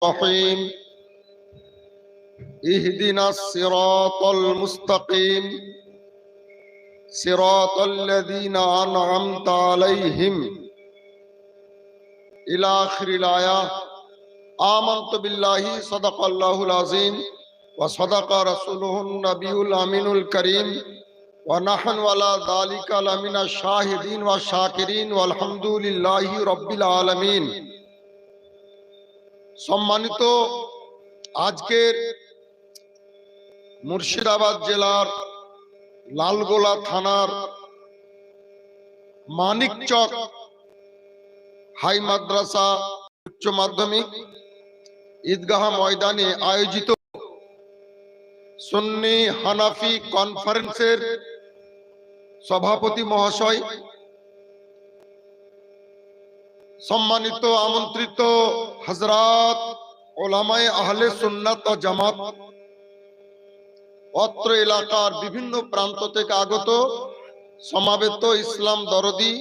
الرحيم اهدنا الصراط المستقيم صراط الذين أنعمت عليهم إلى آخر الآية. آمنت بالله صدق الله العظيم وصدق رسوله النبي الأمين الكريم ونحن على ذلك لمن الشاهدين والشاكرين والحمد لله رب العالمين। সম্মানিত আজকের মুর্শিদাবাদ জেলার লালগোলা থানার মানিকচক হাই মাদ্রাসা উচ্চ মাধ্যমিক ঈদগাহ ময়দানে আয়োজিত সুন্নি হানাফি কনফারেন্সের সভাপতি মহাশয়, সম্মানিত আমন্ত্রিত হযরত উলামায়ে আহলে সুন্নাত ও জামাত, অত্র এলাকার বিভিন্ন প্রান্ত থেকে আগত সমাবেত ইসলাম দরদি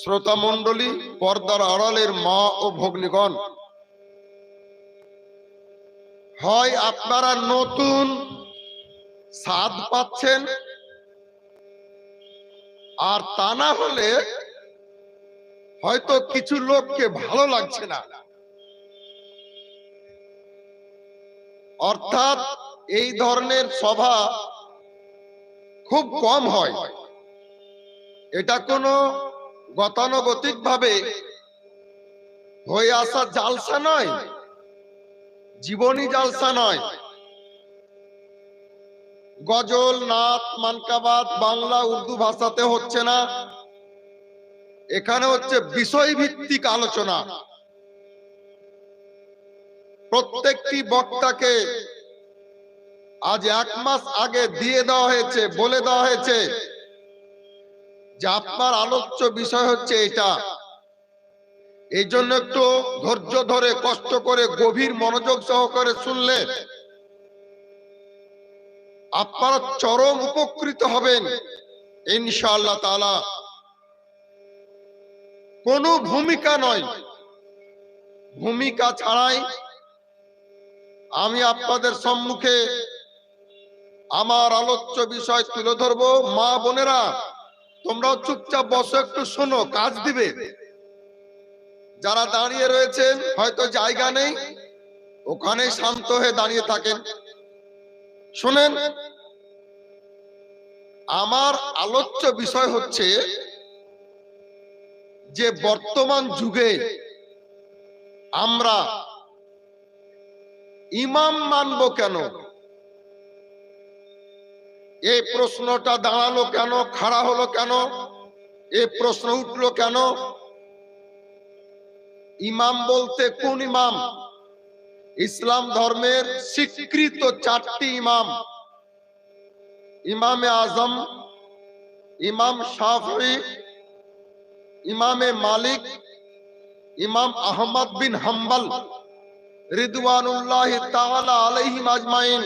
শ্রোতা মণ্ডলী, পর্দার আড়ালের মা ও ভগ্নীগণ, হয় আপনারা নতুন স্বাদ পাচ্ছেন, আর তা না হলে হয়তো কিছু লোককে ভালো লাগছে না। অর্থাৎ এই ধরনের সভা খুব কম হয়। এটা কোনো গতানুগতিক ভাবে হয়ে আসা জালসা নয়, জীবনী জালসা নয়। গজল, নাত, মানকাবাত বাংলা উর্দু ভাষাতে হচ্ছে না, এখানে হচ্ছে বিষয় ভিত্তিক আলোচনা। প্রত্যেকটি বক্তাকে আজ 1 মাস আগে দিয়ে দেওয়া হয়েছে, বলে দেওয়া হয়েছে যে আপনার আলোচ্য বিষয় হচ্ছে এটা। এই জন্য একটু ধৈর্য ধরে কষ্ট করে গভীর মনোযোগ সহকারে শুনলে আপনারা চরম উপকৃত হবেন ইনশাআল্লাহ তাআলা। কোনো ভূমিকা নয়, ভূমিকা ছাড়াই আমি আপনাদের সম্মুখে আমার আলোচ্য বিষয় তুলে ধরবো। মা বোনেরা, তোমরাও চুপচাপ বসো, একটু শোনো, কাজ দিবে। যারা দাঁড়িয়ে রয়েছেন হয়তো জায়গা নেই, ওখানে শান্ত হয়ে দাঁড়িয়ে থাকেন, শুনেন। আমার আলোচ্য বিষয় হচ্ছে যে বর্তমান যুগে আমরা ইমাম মানবো কেন? এই প্রশ্নটা দাঁড়ালো কেন, খাড়া হলো কেন, এই প্রশ্ন উঠলো কেন? ইমাম বলতে কোন ইমাম? ইসলাম ধর্মের স্বীকৃত 4টি ইমাম, ইমামে আজম, ইমাম শাফি, ইমামে মালিক, ইমাম আহমদ বিন হাম্বল রিদওয়ানুল্লাহি তাআলা আলাইহিম আজমাইন।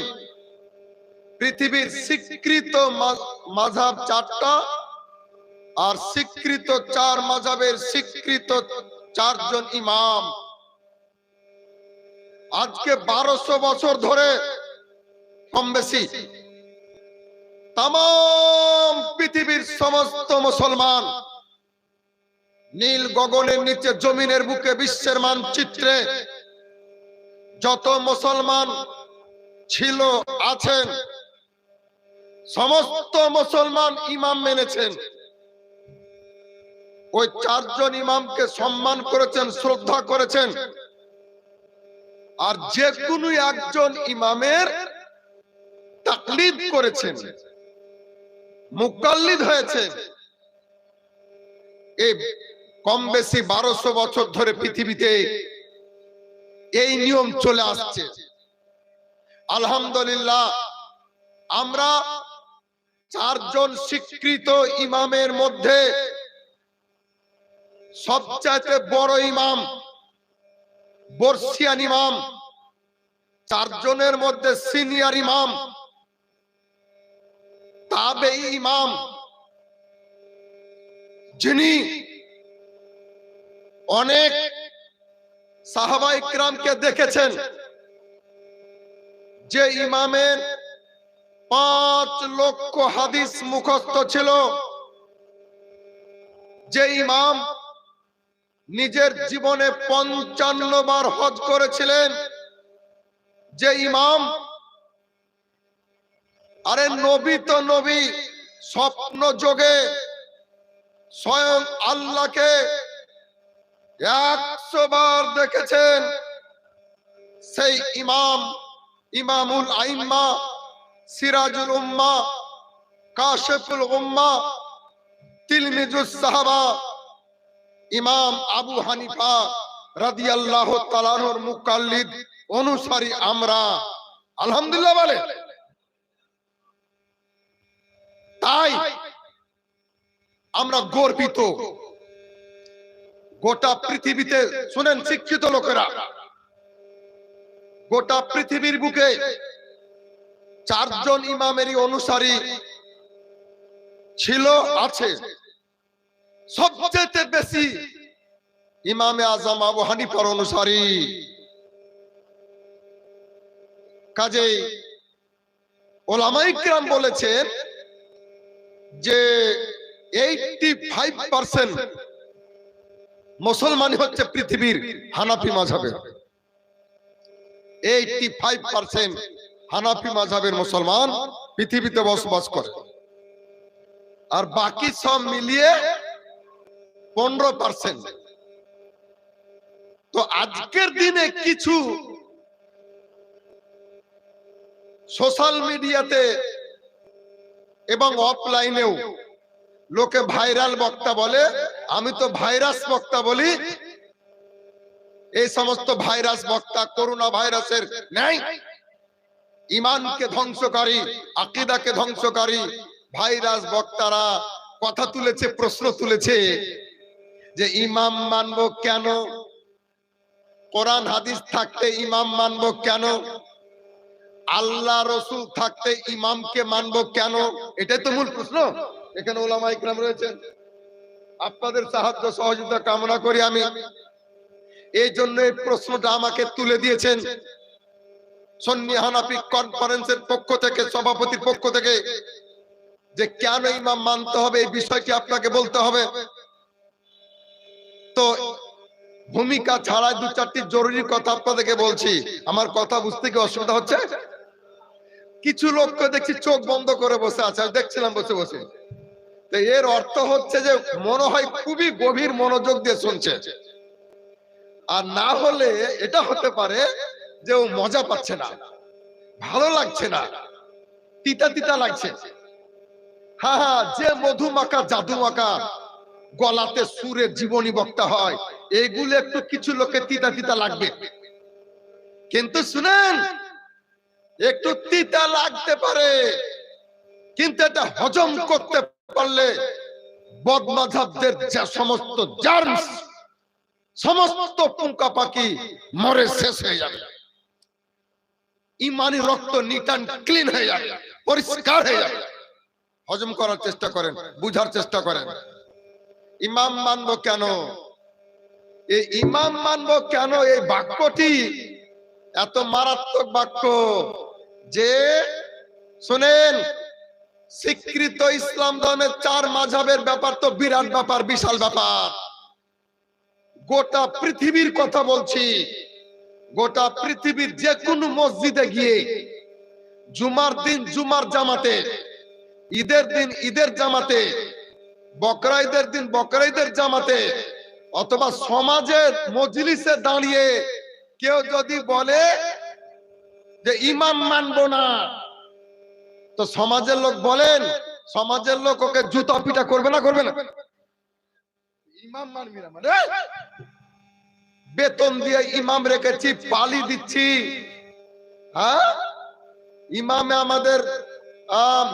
পৃথিবীর স্বীকৃত মাযহাব 4টা, আর স্বীকৃত 4 মাযহাবের স্বীকৃত 4 জন ইমাম। আজকে 1200 বছর ধরে কম বেশি তাম পৃথিবীর সমস্ত মুসলমান নীল গগনের নিচে, জমিনের বুকে, বিশ্বের মানচিত্রে যত মুসলমান ছিল, আছেন, সমস্ত মুসলমান ইমাম মেনেছেন। ওই 4 জন ইমামকে সম্মান করেছেন, শ্রদ্ধা করেছেন, আর যে কোনো একজন ইমামের তাকলিদ করেছেন, মুকাল্লিদ হয়েছেন। এই কম বেশি 1200 বছর ধরে পৃথিবীতে এই নিয়ম চলে আসছে। আলহামদুলিল্লাহ, আমরা 4 জন স্বীকৃত ইমামের মধ্যে সবচাইতে বড় ইমাম বর্ষিয়ান ইমাম, 4 জনের মধ্যে সিনিয়র ইমাম তাবেঈ ইমাম, যিনি অনেক সাহাবায়ে কিরামকে দেখেছেন যে ইমামের 5 লক্ষ হাদিস মুখস্থ ছিল, যে ইমাম নিজের জীবনে 55 বার হজ করেছিলেন, যে ইমাম আরে নবী তো নবী, স্বপ্ন যোগে স্বয়ং আল্লাহকে 100 বার দেখেছেন, সেই ইমাম, ইমামুল আইম্মা, সিরাজুল উম্মা, কাশিফুল উম্মা, তিলমিজুস সাহাবা, ইমাম আবু হানিফা রাদিয়াল্লাহু তাআলা আনহুর মুকাল্লিদ, অনুসারী আমরা। আলহামদুলিল্লাহ বলে। তাই আমরা গর্বিত। গোটা পৃথিবীতে শুনেন শিক্ষিত লোকেরা, গোটা পৃথিবীর বুকে 4 জন ইমামেরই অনুসারী ছিল, আছে। সবচেয়ে বেশি ইমামে আজম আবু হানিফার অনুসারী। কাজেই ওলামায়ে কিরাম বলেছেন যে 85% মুসলমান হচ্ছে পৃথিবীর হানাফি মাযহাবের। 85% হানাফি মাযহাবের মুসলমান পৃথিবীতে বসবাস করে, আর বাকি সব মিলিয়ে 15%। তো আজকের দিনে কিছু সোশ্যাল মিডিয়াতে এবং অফলাইনেও লোকে ভাইরাল বক্তা বলে, আমি তো ভাইরাস বক্তা বলি। এই সমস্ত ভাইরাস বক্তা করোনা ভাইরাসের ন্যায় ঈমানকে ধ্বংসকারী, আকীদাকে ধ্বংসকারী ভাইরাস বক্তারা কথা তুলেছে, প্রশ্ন তুলেছে যে ইমাম মানবো কেন, কোরআন হাদিস থাকতে ইমাম মানবো কেন, আল্লাহ রসুল থাকতে ইমামকে মানবো কেন? এটাই তো মূল প্রশ্ন। এখানে ওলামায়ে কিরাম রয়েছেন, আপনাদের সাহায্য সহযোগিতা কামনা করি আমি। এই জন্য এই প্রশ্নটা আমাকে তুলে দিয়েছেন সুন্নি হানাফি কনফারেন্সের পক্ষ থেকে, সভাপতির পক্ষ থেকে, যে কেন ইমাম মানতে হবে এই বিষয়টি আপনাকে বলতে হবে। তো ভূমিকা ছাড়াই 2-4টি জরুরি কথা আপনাদেরকে বলছি। আমার কথা বুঝতে কি অসুবিধা হচ্ছে? কিছু লোককে দেখছি চোখ বন্ধ করে বসে আছে, দেখছিলাম বসে বসে। তো এর অর্থ হচ্ছে যে মনে হয় খুবই গভীর মনোযোগ দিয়ে শুনছে, আর না হলে এটা হতে পারে যে ও মজা পাচ্ছে না, ভালো লাগছে না, তিতা তিতা লাগছে। হ্যাঁ হ্যাঁ, যে মধুমাখা জাদুমাখা গলাতে সুরে জীবনী বক্তা হয়, এগুলো একটু কিছু লোকে তিতা তিতা লাগবে। কিন্তু শুনেন, একটু তিতা লাগতে পারে, কিন্তু এটা হজম করতে পারলে বদমাযহাবদের যে সমস্ত জার্মস, সমস্ত পোকা পাখি মরে শেষ হয়ে যাবে। ইমানি রক্ত নিট অ্যান্ড ক্লিন হয়ে যাবে, পরিষ্কার হয়ে যাবে। হজম করার চেষ্টা করেন, বুঝার চেষ্টা করেন। ইমাম মানবো কেন, এই ইমাম মানবো কেন, এই বাক্যটি এত মারাত্মক বাক্য যে শুনেন, স্বীকৃত ইসলাম ধর্মের 4 মাযহাবের ব্যাপার তো বিরাট ব্যাপার, বিশাল ব্যাপার। গোটা পৃথিবীর কথা বলছি, গোটা পৃথিবীর যে কোনো মসজিদে গিয়ে জুমার দিন জুমার জামাতে, ঈদের দিন ঈদের জামাতে, বকরা ঈদের দিন বকরা ঈদের জামাতে, অথবা সমাজের মজলিসে দাঁড়িয়ে কেউ যদি বলে যে ইমাম মানবো না, তো সমাজের লোক বলেন, সমাজের লোক ওকে জুতা পিটা করবে না, করবে না? ইমাম মানবি না মানে বেতন দিয়ে ইমাম রেখেছি, পালি দিচ্ছি, হ্যাঁ, ইমামে আমাদের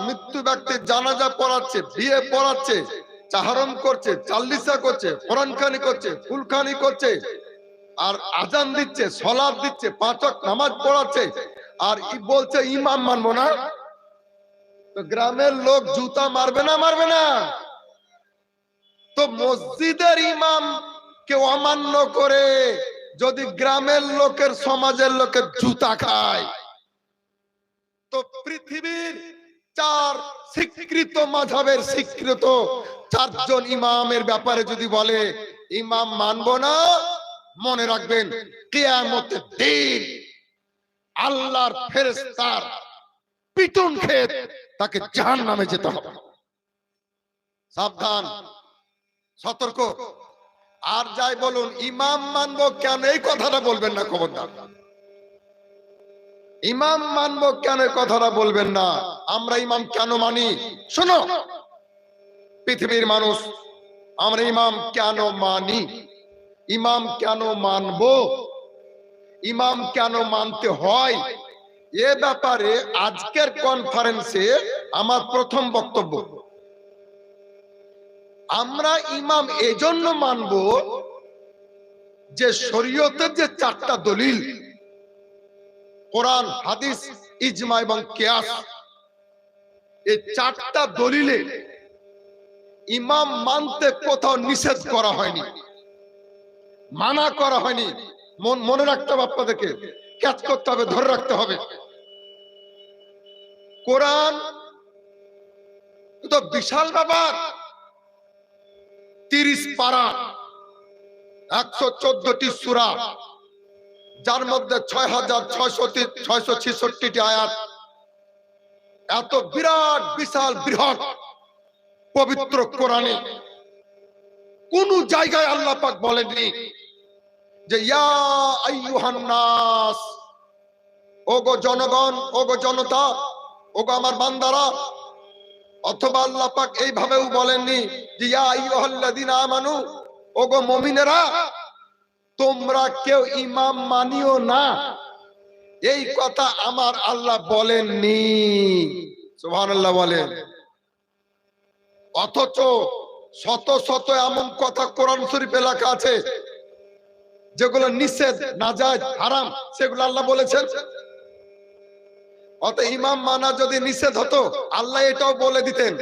মৃত্যু ব্যক্তির জানাজা পড়াচ্ছে, বিয়ে পড়াচ্ছে, চাহরম করছে, চাল্লিশা করছে, কোরআনখানি করছে, ফুলখানি করছে, আর আজান দিচ্ছে, সালাত দিচ্ছে, 5 ওয়াক্ত নামাজ পড়াচ্ছে, আর বলছে ইমাম মানবো না। তো গ্রামের লোক জুতা মারবে না, মারবে না? তো মসজিদের ইমাম কে অমান্য করে যদি গ্রামের লোকের সমাজের লোকের জুতা খায়, তো পৃথিবীর 4 স্বীকৃত মাযহাবের স্বীকৃত 4 জন ইমামের ব্যাপারে যদি বলে ইমাম মানবো না, মনে রাখবেন কিয়ামতের দিন আল্লাহর ফেরেশতার পিটুন খেয়ে তাকে জাহান্নামে যেতে হবে। সাবধান, সতর্ক। আর যাই বলুন ইমাম মানবো কেন, এই কথাটা বলবেন না, খবরদার। ইমাম মানবো কেন, এই কথাটা বলবেন না। আমরা ইমাম কেন মানি? শোনো পৃথিবীর মানুষ, আমরা ইমাম কেন মানি, ইমাম কেন মানবো, ইমাম কেন মানতে হয়, এ ব্যাপারে আজকের কনফারেন্সে আমার প্রথম বক্তব্য। আমরা ইমাম এজন্য মানব যে শরীয়তের যে 4টা দলিল, কোরআন, হাদিস, ইজমা এবং কিয়াস, এই 4টা দলিলে ইমাম মানতে কোথাও নিষেধ করা হয়নি, মানা করা হয়নি। মনে রাখতে হবে, আপনাদেরকে ক্যাচ করতে হবে, ধরে রাখতে হবে। কোরআন তো বিশাল ব্যাপার, 30 পারা, 114টি সূরা, যার মধ্যে 6666টি আয়াত। এত বিরাট বিশাল বৃহৎ পবিত্র কোরআনে কোন জায়গায় আল্লাহ পাক বলেননি যে ইয়া আইয়ুহান নাস, ওগো জনগণ, ওগো জনতা, ওগো আমার বান্দারা। অথবা আল্লাহ পাক এইভাবেও বলেননি যে ইয়া আইয়ুহাল্লাযিনা আমানু, ওগো মুমিনেরা তোমরা কেউ ইমাম মানিও না, এই কথা আমার আল্লাহ বলেননি। সুবহানাল্লাহ বলেন। অথচ শত শত এমন কথা কোরআন শরীফে লেখা আছে যেগুলো নিষেধ, নাজায়েজ, হারাম, সেগুলো আল্লাহ বলেছেন। অত ইমাম মানা যদি নিষেধ হতো আল্লাহ এটাও বলে দিতেন।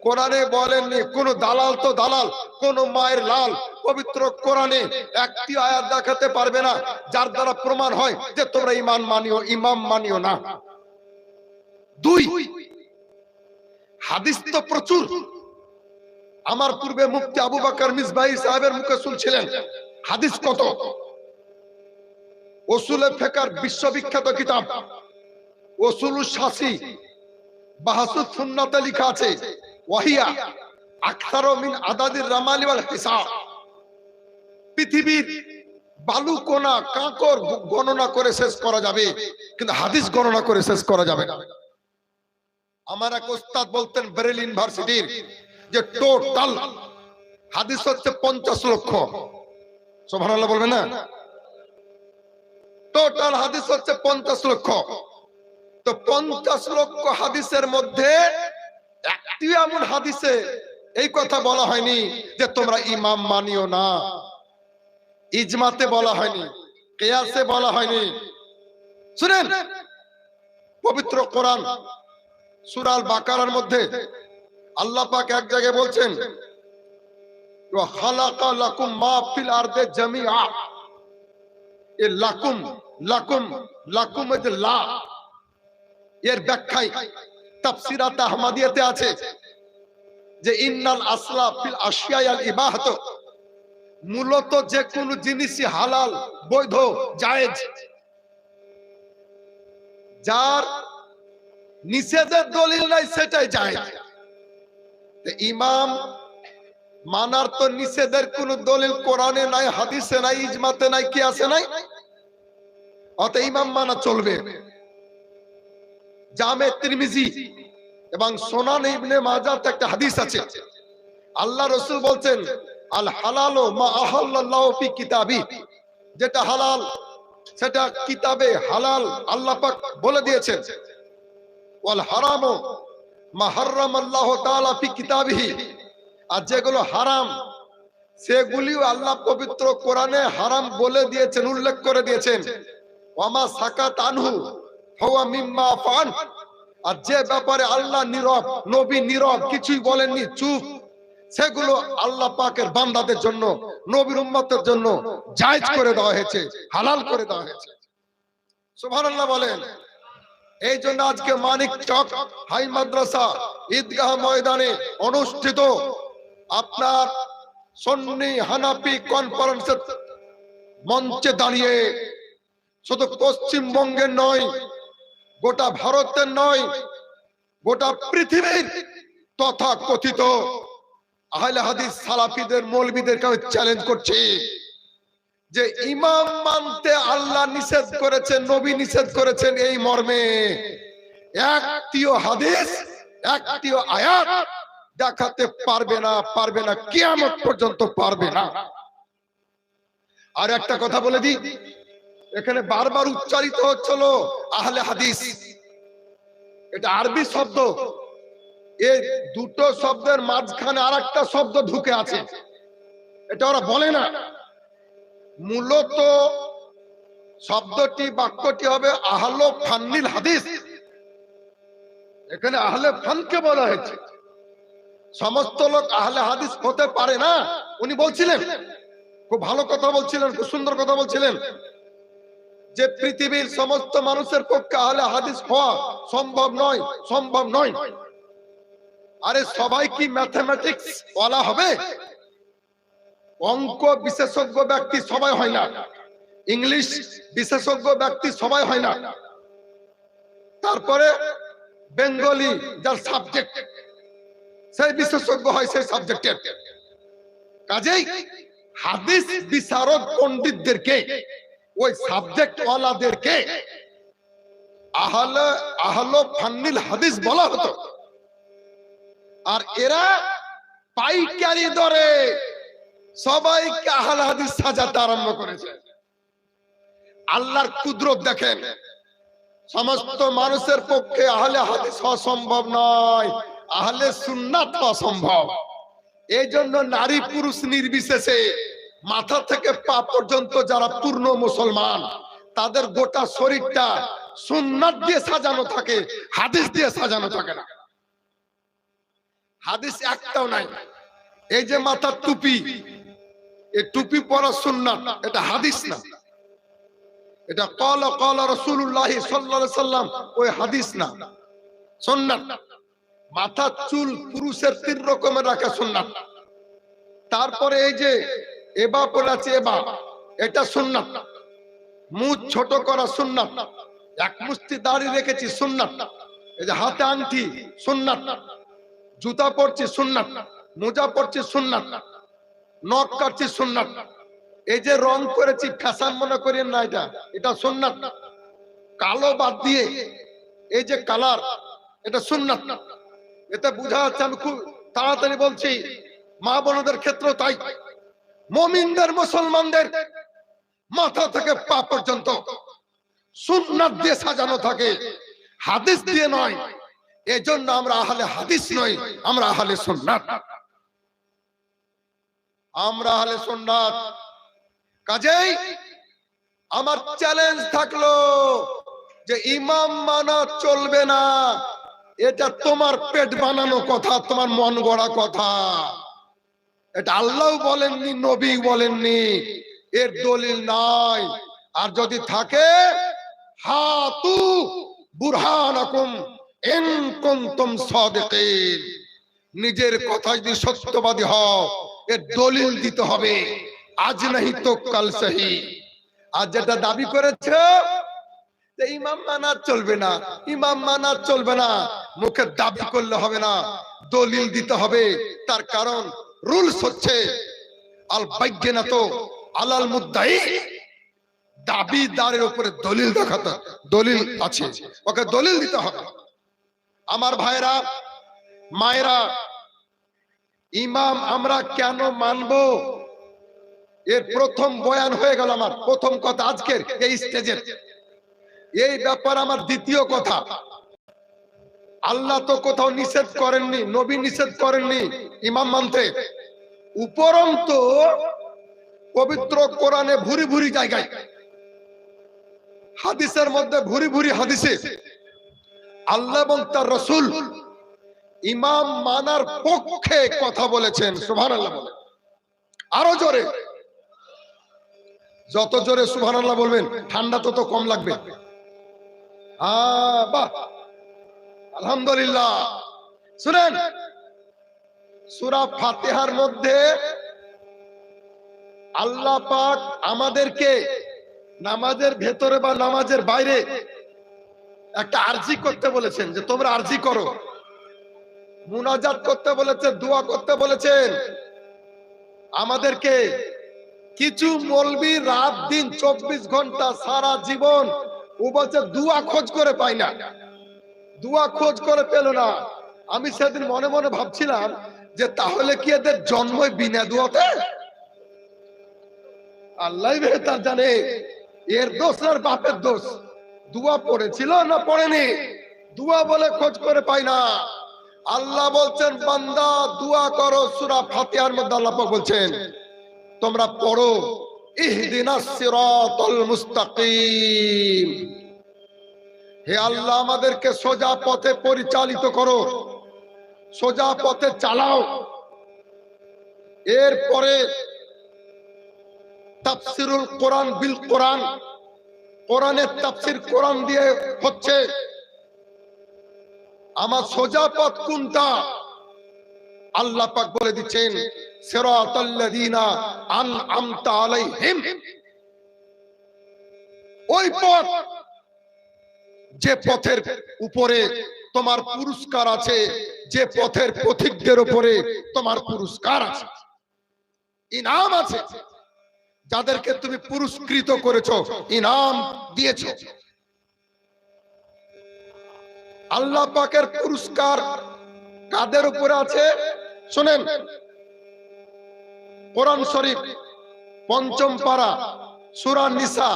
কোরআনে বলেননি, কোন দালাল তো দালাল, কোন মায়ের লাল পবিত্র কোরআনে একটি আয়াত দেখাতে পারবে না যার দ্বারা প্রমাণ হয় যে তোমরা ইমাম মানিও না। 2, হাদিস তো প্রচুর। আমার পূর্বে মুফতি আবু বকর মিসবাহি সাহেবের মুখে শুনছিলেন হাদিস কত। উসুলে ফিকহের বিশ্ববিখ্যাত কিতাব উসুলুশ শাসি বাহাসুস সুন্নাতে লেখা আছে ওয়াহিয়া আকসারু মিন আদাদির রামালি ওয়াল হিসাব। পৃথিবীর বালুকণা, কাঁকর গণনা করে শেষ করা যাবে, কিন্তু হাদিস গণনা করে শেষ করা যাবে না। আমার এক ওস্তাদ বলতেন বেরেল ইউনিভার্সিটির, যে টোটাল হাদিস হচ্ছে 50 লক্ষ। সুবহানাল্লাহ বলবেন না? টোটাল হাদিস হচ্ছে 50 লক্ষ। তো 50 লক্ষ হাদিসের মধ্যে একটি এমন হাদিসে এই কথা বলা হয়নি যে তোমরা ইমাম মানিও না। ইজমাতে বলা হয়নি, কিয়াসে বলা হয়নি। শুনেন, পবিত্র কোরআন সূরা আল বাকারার মধ্যে আল্লাহ পাক এক জায়গায় বলছেন ওয়া খালাকা লাকুম মা ফিল আরদি জামিআ। এ লাকুম লাকুম লাকুম এর লা, এর ব্যাখ্যায় তাফসীরাত আহমদিয়াতে আছে যে ইন্নাল আসলা ফিল আশিয়াই আল ইবাহাত, মূলত যে কোন জিনিসই হালাল, বৈধ, জায়েজ, যার নিষেধের দলিল নাই সেটাই জায়েজ। ইমাম মানার তো নিষেধের কোন দলিল কোরআনে নাই, হাদিসে নাই, ইজমাতে নাই, কিয়াসে নাই, অতএব ইমাম মানা চলবে। জামে তিরমিজি এবং সুনান ইবনে মাজাহতে একটা হাদিস আছে, আল্লাহ রাসূল বলছেন আল হালালু মা আহাল্লাল্লাহু ফি কিতাবি, যেটা হালাল সেটা কিতাবে হালাল আল্লাহ পাক বলে দিয়েছেন। ওয়াল হারামু মা হারামাল্লাহু তাআলা ফি কিতাবিহি, আর যেগুলো হারাম সেগুলিও আল্লাহ পবিত্র কোরআনে হারাম বলে দিয়েছেন, উল্লেখ করে দিয়েছেন। ওয়ামা সাকাত আনহু হুয়া মিম্মা ফান, আর যে ব্যাপারে আল্লাহ নীরব, নবী নীরব, কিছুই বলেননি, চুপ, সেগুলো আল্লাহ পাকের বান্দাদের জন্য, নবীর উম্মতের জন্য জায়েজ করে দেওয়া হয়েছে, হালাল করে দেওয়া হয়েছে। সুবহানাল্লাহ বলেন। এই জন্য আজকে মানিক চক হাই মাদ্রাসা ঈদগাহ ময়দানে অনুষ্ঠিত আপনার সুন্নি হানাফি কনফারেন্সের মঞ্চে দাঁড়িয়ে শুধু পশ্চিমবঙ্গের নয়, গোটা ভারতের নয়, গোটা পৃথিবীর তথা কথিত আহলে হাদিস সালাফিদের মৌলবীদেরকে আমি চ্যালেঞ্জ করছি যে ইমাম মানতে আল্লাহ নিষেধ করেছেন, নবী নিষেধ করেছেন, এই মর্মে একটিও হাদিস, একটিও আয়াত দেখাতে পারবে না, কিয়ামত পর্যন্ত পারবে না। আর একটা কথা বলে দিই, এখানে বারবার উচ্চারিত হচ্ছিল আহলে হাদিস, এটা আরবি শব্দ। এই দুটো শব্দের মাঝখানে আরেকটা শব্দ ঢুকে আছে, এটা ওরা বলে না। মূলত শব্দটি, বাক্যটি হবে আহলে ফান্নিল হাদিস। এখানে আহলে ফানকে বলা হয়েছে। সমস্ত লোক আহলে হাদিস হতে পারে না, উনি বলছিলেন। খুব ভালো কথা বলছিলেন, খুব সুন্দর কথা বলছিলেন যে পৃথিবীর সমস্ত মানুষের পক্ষে আহলে হাদিস হওয়া সম্ভব নয়, সম্ভব নয়। আরে সবাই কি ম্যাথমেটিক্স ওয়ালা হবে? অঙ্ক বিশেষজ্ঞ ব্যক্তি সবাই হয় না, ইংলিশ বিশেষজ্ঞ ব্যক্তি সবাই হয় না, তারপরে বেঙ্গলি যার সাবজেক্ট সেই বিশেষজ্ঞ হয় সেই সাবজেক্টের। কাজেই হাদিস বিশারদ পণ্ডিতদেরকে, ওই সাবজেক্ট ওয়ালাদেরকে আহলে ফান্নিল হাদিস বলা হতো। আর এরা পাইকারি দরে সবাইকে আহলে হাদিস সাজাতে আরম্ভ করেছে। আল্লাহর কুদরত দেখেন, সমস্ত মানুষের পক্ষে আহলে হাদিস হওয়া সম্ভব নয়, আহলে সুন্নাত হওয়া সম্ভব। এই জন্য নারী পুরুষ নির্বিশেষে মাথা থেকে পা পর্যন্ত যারা পূর্ণ মুসলমান, তাদের গোটা শরীরটা সুন্নাত দিয়ে সাজানো থাকে, হাদিস দিয়ে সাজানো থাকে না। হাদিস একটাও নাই। এই যে মাথার টুপি, এই টুপি পরা সুন্নাত, এটা হাদিস না। এটা ক্বালা ক্বালা রাসূলুল্লাহ সাল্লাল্লাহু আলাইহি সাল্লাম, ওই হাদিস না, সুন্নাত। মাথার চুল পুরুষের 3 রকমের রাখা সুন্নাত। তারপরে এই যে এবা পড়াছে, এবা, এটা সুন্নাত। মুখ ছোট করা সুন্নাত। এক মুষ্টি দাড়ি রেখেছি সুন্নাত। এই যে হাতে আংটি সুন্নাত। জুতা পরছি সুন্নাত, মোজা পরছি সুন্নাত, নখ কাটছি সুন্নাত। এই যে রং করেছি ফ্যাশন মনে করেন না, এটা সুন্নাত। কালো বাদ দিয়ে এই যে কালার, এটা সুন্নাত। এটা বোঝা যাচ্ছে। আমি খুব তাড়াতাড়ি বলছি, মা বোনদের ক্ষেত্রে তাই। মুমিনদের, মুসলমানদের মাথা থেকে পা পর্যন্ত সুন্নাত দিয়ে সাজানো থাকে, হাদিস দিয়ে নয়। এজন্য আমরা আহলে হাদিস নই, আমরা আহলে সুন্নাত, আমরা আহলে সুন্নাত। কাজেই আমার চ্যালেঞ্জ থাকলো যে ইমাম মানা চলবে না, এটা তোমার পেট বানানো কথা, তোমার মন গড়া কথা। এটা আল্লাহ বলেননি, নবী বলেননি, এর দলিল নাই। আর যদি থাকে, হাতু বুরহানাকুম ইন কুনতুম সাদিকিন, নিজের কথা যদি সত্যবাদী হও, এর দলিল দিতে হবে। আজ নাহি তো কাল সহি। আর যেটা দাবি করেছে যে ইমাম মানা চলবে না, ইমাম মানা চলবে না, মুখে দাবি করলে হবে না, দলিল দিতে হবে। তার কারণ রুলস হচ্ছে আল বাইয়িনাতু আলাল মুদ্দাই, দাবিদারের উপরে দলিল দেখাতে, দলিল আছে, ওকে দলিল দিতে হবে। আমার ভাইরা, মায়েরা, ইমাম আমরা কেন মানবো, এর প্রথম বয়ান হয়ে গেল। আমার প্রথম কথা আজকের এই স্টেজের, এই ব্যাপার আমার দ্বিতীয় কথা। আল্লাহ তো কোথাও নিষেধ করেননি, নবী নিষেধ করেননি ইমাম মানতে। উপরন্তু পবিত্র কোরআনে ভুরি ভুরি জায়গায়, হাদিসের মধ্যে ভুরি ভুরি হাদিসে আল্লাহ এবং তার রাসূল ইমাম মানার পক্ষে কথা বলেছেন। সুবহানাল্লাহ বলেন আরো জোরে, যত জোরে সুবহানাল্লাহ বলবেন ঠান্ডা তত কম লাগবে। বাহ, আলহামদুলিল্লাহ। শুনেন, সূরা ফাতিহার মধ্যে আল্লাহ পাক আমাদেরকে নামাজের ভেতরে বা নামাজের বাইরে একটা আরজি করতে বলেছেন, যে তোমরা আরজি করো, মুনাজাত করতে বলেছেন, দোয়া করতে বলেছেন আমাদেরকে। কিছু মৌলবি রাত দিন 24 ঘন্টা সারা জীবন ও বলছে দোয়া খোঁজ করে পাই না, দোয়া খোঁজ করে পেল না। আমি সেদিন মনে মনে ভাবছিলাম যে তাহলে কি এদের জন্মই বিনা দোয়াতে? আল্লাহ বেহতার জানে এর দোষ আর বাপের দোষ। দোয়া পড়েছিল না পড়েনি, দোয়া বলে খোঁজ করে পাই না। আল্লাহ বলছেন বান্দা দোয়া করো। সূরা ফাতিহার মধ্যে আল্লাহ পাক বলছেন তোমরা পড়ো ইহদিনাস সিরাতাল মুস্তাকিম, হে আল্লাহ আমাদেরকে সোজা পথে পরিচালিত করো, সোজা পথে চালাও। এরপরে তাফসিরুল কোরআন বিল কোরআন, কোরআনের তাফসির কোরআন দিয়ে হচ্ছে। আমার সোজা পথ কোনটা? আল্লাহ পাক বলে দিচ্ছেন সিরাতাল্লাযীনা আনআমতা আলাইহিম, ওই পথ যে পথের উপরে তোমার পুরস্কার আছে, যে পথের পথিকদের উপরে তোমার পুরস্কার আছে, ইনাম আছে, যাদেরকে তুমি পুরস্কৃত করেছো, ইনাম দিয়েছো। আল্লাহ পাকের পুরস্কার কাদের উপরে আছে? শুনেন, কোরআন শরীফ ৫ম পারা সূরা নিসা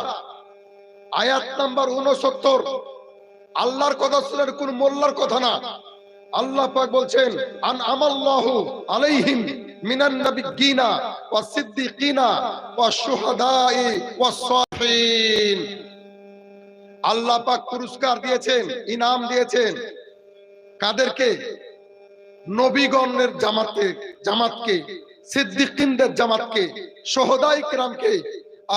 আয়াত নাম্বার ৬৯। আল্লাহর কথা শুনেন, কোন মোল্লার কথা না। আল্লাহ পাক বলছেন আনআমাল্লাহু আলাইহিম মিনান নাবিয়্যিনা ওয়াস সিদ্দিকিনা ওয়াশ শুহাদাই ওয়াস সালিহিন। আল্লাহ পাক পুরস্কার দিয়েছেন, ইনাম দিয়েছেন কাদেরকে? নবীগণের জামাতকে, সিদ্দিকিনদের জামাতকে, শুহাদায়ে কিরামকে,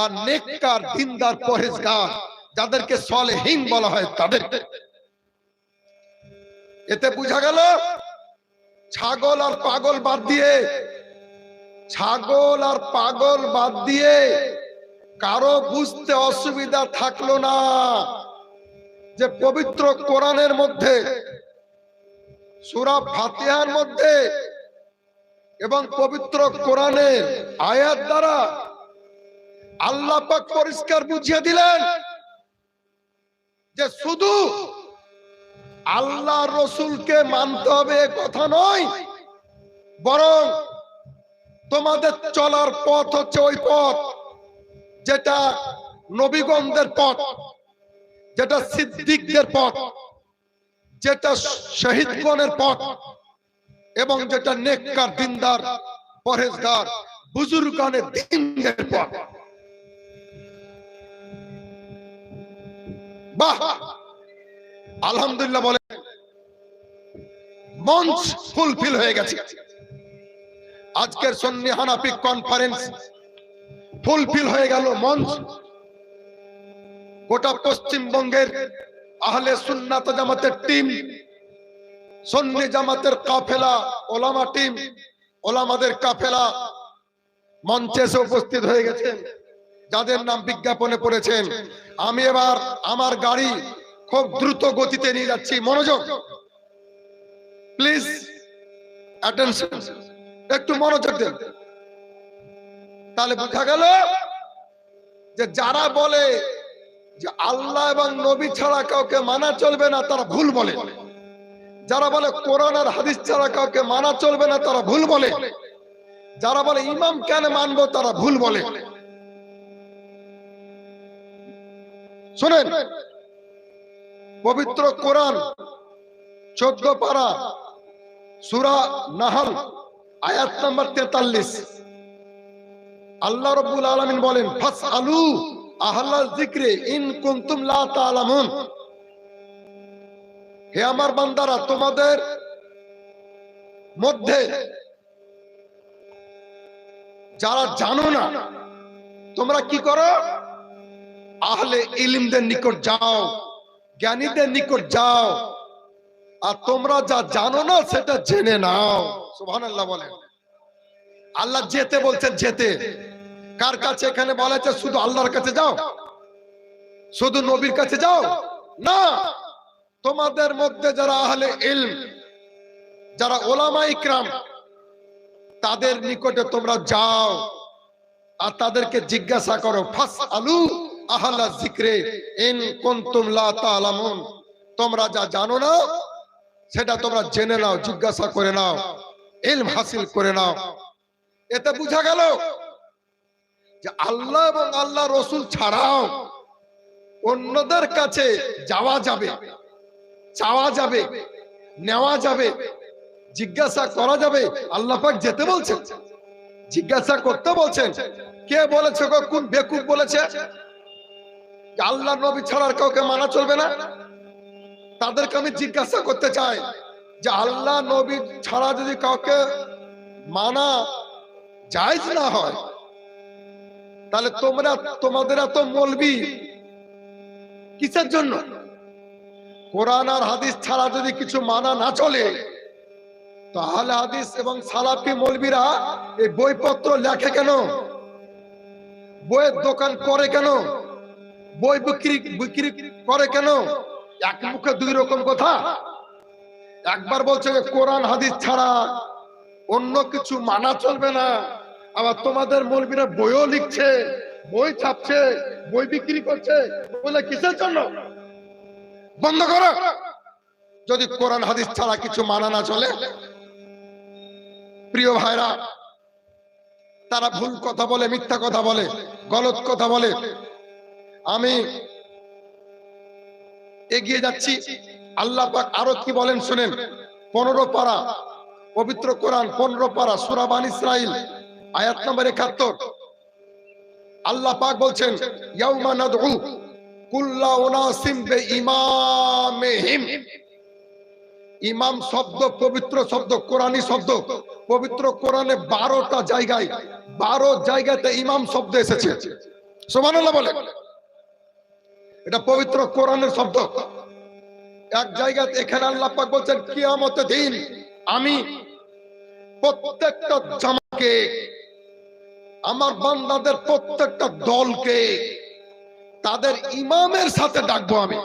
আর নেককার দিনদার পরহেজগার যাদেরকে সালেহীন বলা হয় তাদেরকে। এতে বোঝা গেল ছাগল আর পাগল বাদ দিয়ে, ছাগল আর পাগল বাদ দিয়ে কারো বুঝতে অসুবিধা থাকলো না যে পবিত্র কোরআনের মধ্যে, সূরা ফাতিহার মধ্যে এবং পবিত্র কোরআনের আয়াত দ্বারা আল্লাহ পাক পরিষ্কার বুঝিয়ে দিলেন যে শুধু আল্লাহ রসুলকে মানতে হবে এ কথা নয়, বরং তোমাদের চলার পথ হচ্ছে ওই পথ যেটা নবীগণদের পথ, যেটা সিদ্দিকদের পথ, যেটা শহীদগণের পথ, এবং যেটা নেককার দিনদার পরহেজগার বুজুর্গানের দ্বীনের পথ। বাহ, আলহামদুলিল্লাহ বলে মঞ্চ ফুলফিল হয়ে গেছে। আজকের সুন্নি হানাফি কনফারেন্স ফুলফিল হয়ে গেল মঞ্চ। গোটা পশ্চিমবঙ্গের আহলে সুন্নাত জামাতের টিম, সুন্নি জামাতের কাফেলা, ওলামা টিম, ওলামাদের কাফেলা মঞ্চে এসে উপস্থিত হয়ে গেছেন, যাদের নাম বিজ্ঞাপনে পড়েছেন। আমি এবার আমার গাড়ি খুব দ্রুত গতিতে নিয়ে যাচ্ছি, মনোযোগ প্লিজ, অ্যাটেনশন, একটু মনোযোগ দেন। তাহলে বোঝা গেল যে যারা বলে যে আল্লাহ এবং নবী ছাড়া কাউকে মানা চলবে না, তারা ভুল বলে। যারা বলে কোরআন আর হাদিস ছাড়া কাউকে মানা চলবে না, তারা ভুল বলে। যারা বলে ইমাম কেন মানবো, তারা ভুল বলে। শুনেন, পবিত্র কোরআন 14 পারা সূরা নাহল আয়াত নাম্বার 43 আল্লাহ রাব্বুল আলামিন বলেন ফাসআলু আহলাল যিকরি ইন কুনতুম লা তা'লামুন। হে আমার বান্দারা, তোমাদের মধ্যে যারা জানো না, তোমরা কি করো? আহলে ইলমদের নিকট যাও, জ্ঞানীদের নিকট যাও, আর তোমরা যা জানো না সেটা জেনে নাও। সুবহানাল্লাহ বলেন। আল্লাহ যেতে বলছেন, যেতে কার কাছে? এখানে বলেছে শুধু আল্লাহর কাছে যাও, শুধু নবীর কাছে যাও না, তোমাদের মধ্যে যারা আহলে ইলম, যারা ওলামা ইকরাম, তাদের নিকটে তোমরা যাও আর তাদেরকে জিজ্ঞাসা করো। ফাসআলু আহলা যিকরি ইন কুনতুম লা তা'লামুন, তোমরা যা জানো না সেটা তোমরা জেনে নাও, জিজ্ঞাসা করে নাও, ইলম হাসিল করে নাও। এতে বোঝা গেল যে আল্লাহ এবং আল্লাহ রসুল ছাড়াও অন্যদের কাছে যাওয়া যাবে, চাওয়া যাবে, নেওয়া যাবে, জিজ্ঞাসা করা যাবে। আল্লাহ পাক যেতে বলছেন, জিজ্ঞাসা করতে বলছেন। কে বলেছে গো? কোন বেকুব বলেছে আল্লাহ নবী ছাড়া আর কাউকে মানা চলবে না? তাদেরকে আমি জিজ্ঞাসা করতে চাই যে আল্লাহ নবী ছাড়া যদি কাউকে মানা জায়েজ না হয়, তাহলে তোমাদের এত মৌলবি কিসের জন্য? কোরআন আর হাদিস ছাড়া যদি কিছু মানা না চলে, তাহলে হাদিস এবং সালাফি মৌলবিরা এই বইপত্র লেখে কেন? বইয়ের দোকান করে কেন? বই বিক্রি করে কেন? এক মুখে দুই রকম কথা। একবার বলছে যে কোরআন হাদিস ছাড়া অন্য কিছু মানা চলবে না, আবার তোমাদের মৌলবিরা বইও লিখছে, বই ছাপছে, বই বিক্রি করছে। বলে কিসের জন্য? বন্ধ করো। যদি কোরআন হাদিস ছাড়া কিছু মানা না চলে, প্রিয় ভাইরা, তারা ভুল কথা বলে, মিথ্যা কথা বলে, গলত কথা বলে। আমি এগিয়ে যাচ্ছি। আল্লাহ পাক আরো কি বলেন শুনেন। 15 পারা পবিত্র কোরআন, 15 পারা সূরা বানী ইসরাঈল, আয়াত নম্বর 71। আল্লাহ পাক বলছেন, ইয়াউমা নাদউ কুল্লা উনাসিম বিইমামিহিম। ইমাম শব্দ পবিত্র শব্দ, কোরআনী শব্দ। পবিত্র কোরআনে 12টা জায়গায়, 12 জায়গাতে ইমাম শব্দ এসেছে। সুবহানাল্লাহ বলে। এটা পবিত্র কোরআনের শব্দ। এক জায়গাতে এখানে আল্লাহ পাক বলছেন, কিয়ামতের দিন আমি প্রত্যেকটা জামাকে, আমার বান্দাদের প্রত্যেকটা দলকে তাদের ইমামের সাথে ডাকবো। আমি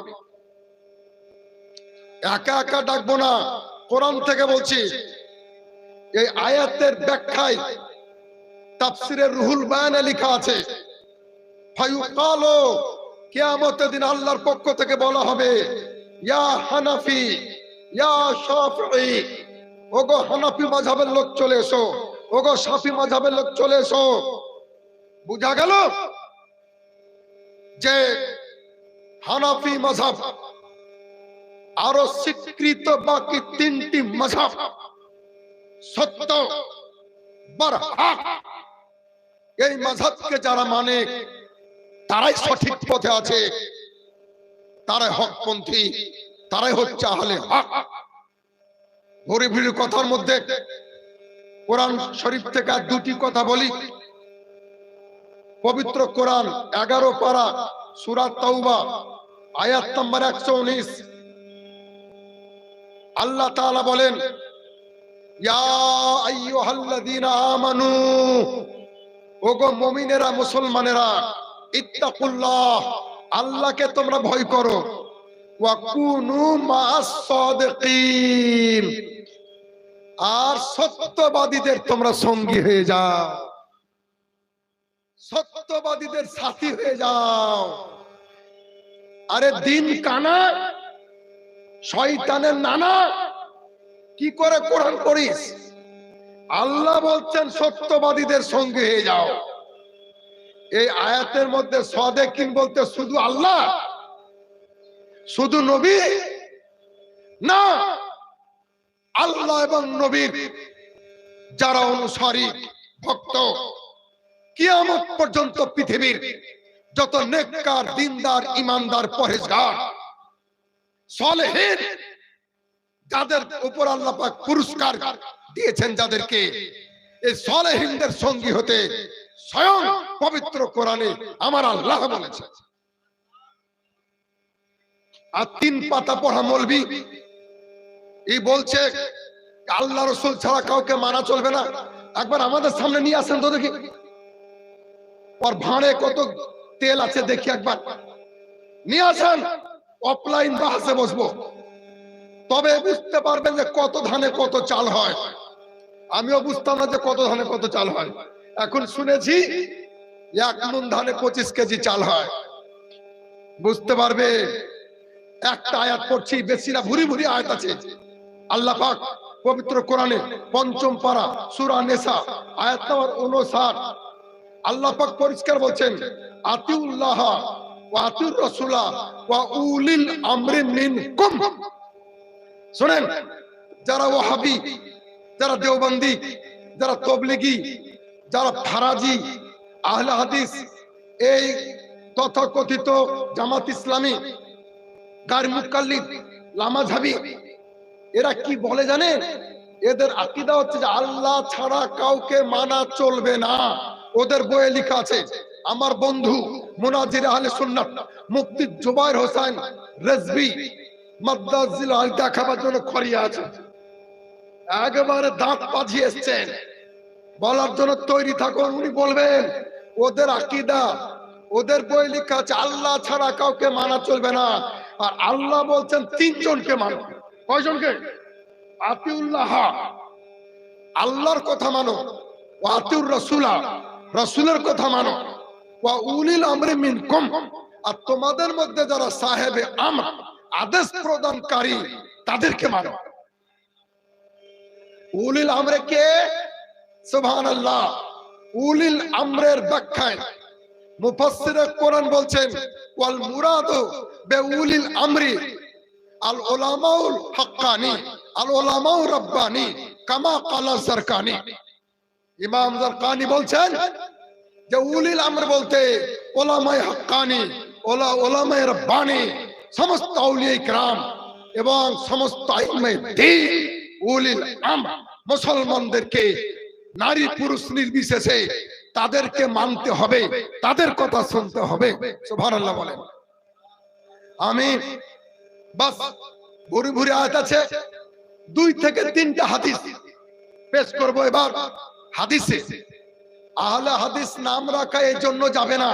একা একা ডাকবো না। কোরআন থেকে বলছি। এই আয়াতের ব্যাখ্যায় তাফসিরে রুহুল বায়ানে লেখা আছে, ফায়ুকালু, কিয়ামতের দিন আল্লাহর পক্ষ থেকে বলা হবে, ইয়া হানাফি, ইয়া শাফিঈ, ওগো হানাফি মাযহাবের লোক চলে এসো, ওগো শাফি মাযহাবের লোক চলে এসো। বুঝা গেল যে হানাফি মাযহাব আরো স্বীকৃত বাকি 3টি মাযহাব সত্য বরহক, এই মাযহাবকে যারা মানে তারাই সঠিক পথে আছে, তারাই হকপন্থী, তারাই হচ্ছে আহলে হক। ভরি ভরি কথার মধ্যে কোরআন শরীফ থেকে আর 2টি কথা বলি। পবিত্র কোরআন 11 পারা সূরা তাওবা, আয়াত নম্বর 119। আল্লাহ তাআলা বলেন, ইয়া আইয়ুহাল্লাযীনা আমানু, ওগো মুমিনেরা, মুসলমানেরা, ইত্তাকুল্লাহ, আল্লাহকে তোমরা ভয় করো, ওয়া কুনু মা'আস সাদিকিন, আর সত্যবাদীদের তোমরা সঙ্গী হয়ে যাও, সত্যবাদীদের সাথী হয়ে যাও। আরে দিন কানা, শয়তানের নানা, কি করে কোরআন পড়িস? আল্লাহ বলছেন সত্যবাদীদের সঙ্গে হয়ে যাও। এই আয়াতের মধ্যে সাদিকিন বলতে শুধু আল্লাহ, শুধু নবী না, আল্লাহ এবং নবীর যারা অনুসারী ভক্ত, কিয়ামত পর্যন্ত পৃথিবীর যত নেককার, দিনদার, ইমানদার, পরহেজগার, সালেহীন, যাদের উপর আল্লাহ পাক পুরস্কার দিয়েছেন যাদেরকে, এই সালেহিনদের সঙ্গী হতে স্বয়ং পবিত্র কোরআনে আমার আল্লাহ বলেছেন। আর 3 পাতা পড়া মৌলবি এই বলছে আল্লাহ রসুল ছাড়া কাউকে মানা চলবে না। একবার আমাদের সামনে নিয়ে আসেন তো দেখি, ওর ভাঁড়ে কত তেল আছে দেখি, একবার নিয়ে আসেন, অফলাইন বাসে বসবো, তবে বুঝতে পারবেন যে কত ধানে কত চাল হয়। আমিও বুঝতাম না যে কত ধানে কত চাল হয়, এখন শুনেছি 1 মণ ধানে 25 কেজি চাল হয়। বুঝতে পারবে। একটা আয়াত পড়ছি, বেশি না, ভুরি ভুরি আয়াত আছে। আল্লাহ পাক পবিত্র কোরআনে 5ম পারা সূরা নিসা আয়াত নম্বর 59 আল্লাহ পাক পরিষ্কার বলছেন, আতিউল্লাহ ওয়া আতিউর রাসূলা ওয়া উলিল আমরি মিনকুম। শুনেন, যারা ওয়াহাবি, যারা দেওবন্দি, যারা তবলিগি, যারা ফারাজি, আহলে হাদিস, এই তথাকথিত জামাত ইসলামী, গায়র মুকাল্লিদ, লামাযহাবি, এরা কি বলে জানেন? এদের আকীদা হচ্ছে যে আল্লাহ ছাড়া কাউকে মানা চলবে না। ওদের বইয়ে লেখা আছে। আমার বন্ধু মুনাজির আহলে সুন্নাত মুফতি জুবায়ের হোসেন রিজভী মাদ্দাজিল আল দেখাবার জন্য খড়িয়ে আছে, একেবারে দাঁত পাজিয়ে এসেছেন, বলার জন্য তৈরি থাকুন। উনি বলবেন ওদের আকীদা, ওদের বই লেখা আছে আল্লাহ ছাড়া কাউকে মানা চলবে না। আর আল্লাহ বলছেন 3 জনকে মানো। কয়জনকে? আতিউল্লাহ, আল্লাহর কথা মানো, ওয়া আতিউর রাসূলা, রাসূলের কথা মানো, ওয়া উলিল আমরি মিনকুম, আর তোমাদের মধ্যে যারা সাহেবে আমর, আদেশ প্রদানকারী, তাদেরকে মানো। উলিল আমরে কে? সুবহানাল্লাহ। উলিল আমরের ব্যাখ্যায় মুফাসসিরে কোরআন বলছেন, ওয়াল মুরাদু বিউলিল আমরি আল উলামাউল হাক্কানি আল উলামাউ রাব্বানি কামা ক্বালা জারকানি। ইমাম জারকানি বলছেন যে উলিল আমর বলতে উলামায়ে হাক্কানি, উলামায়ে রাব্বানি, সমস্ত আউলিয়ায়ে কিরাম এবং সমস্ত আইম্মায়ে দ্বীন। উলিল আমর মুসলমানদেরকে নারী পুরুষ নির্বিশেষে তাদেরকে মানতে হবে, তাদের কথা শুনতে হবে। সুবহানাল্লাহ বলেন। আমি বাস ভুরি ভুরি আয়াত আছে, 2 থেকে 3টা হাদিস পেশ করব এবার। হাদিসে আহলে হাদিস নাম রাখা এই জন্য যাবে না।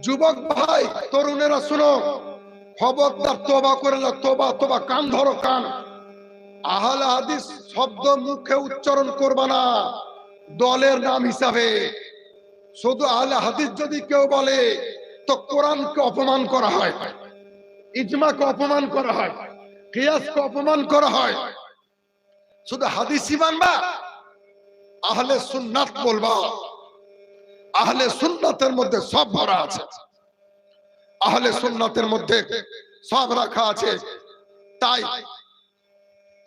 যুবক ভাই, তরুণেরা শুনো, খবরদার তওবা করে নাও, তওবা তওবা, কান ধরো কান। আহলে হাদিস শব্দ মুখে উচ্চারণ করবা না দলের নাম হিসাবে। শুধু আহলে হাদিস যদি কেউ বলে তো কোরআনকে অপমান করা হয়, ইজমাকে অপমান করা হয়, কিয়াসকে অপমান করা হয়। শুধু হাদিসই মানবা, আহলে সুন্নাত বলবা। আহলে সুন্নাতের মধ্যে সব ভরা আছে, আহলে সুন্নাতের মধ্যে সব রাখা আছে। তাই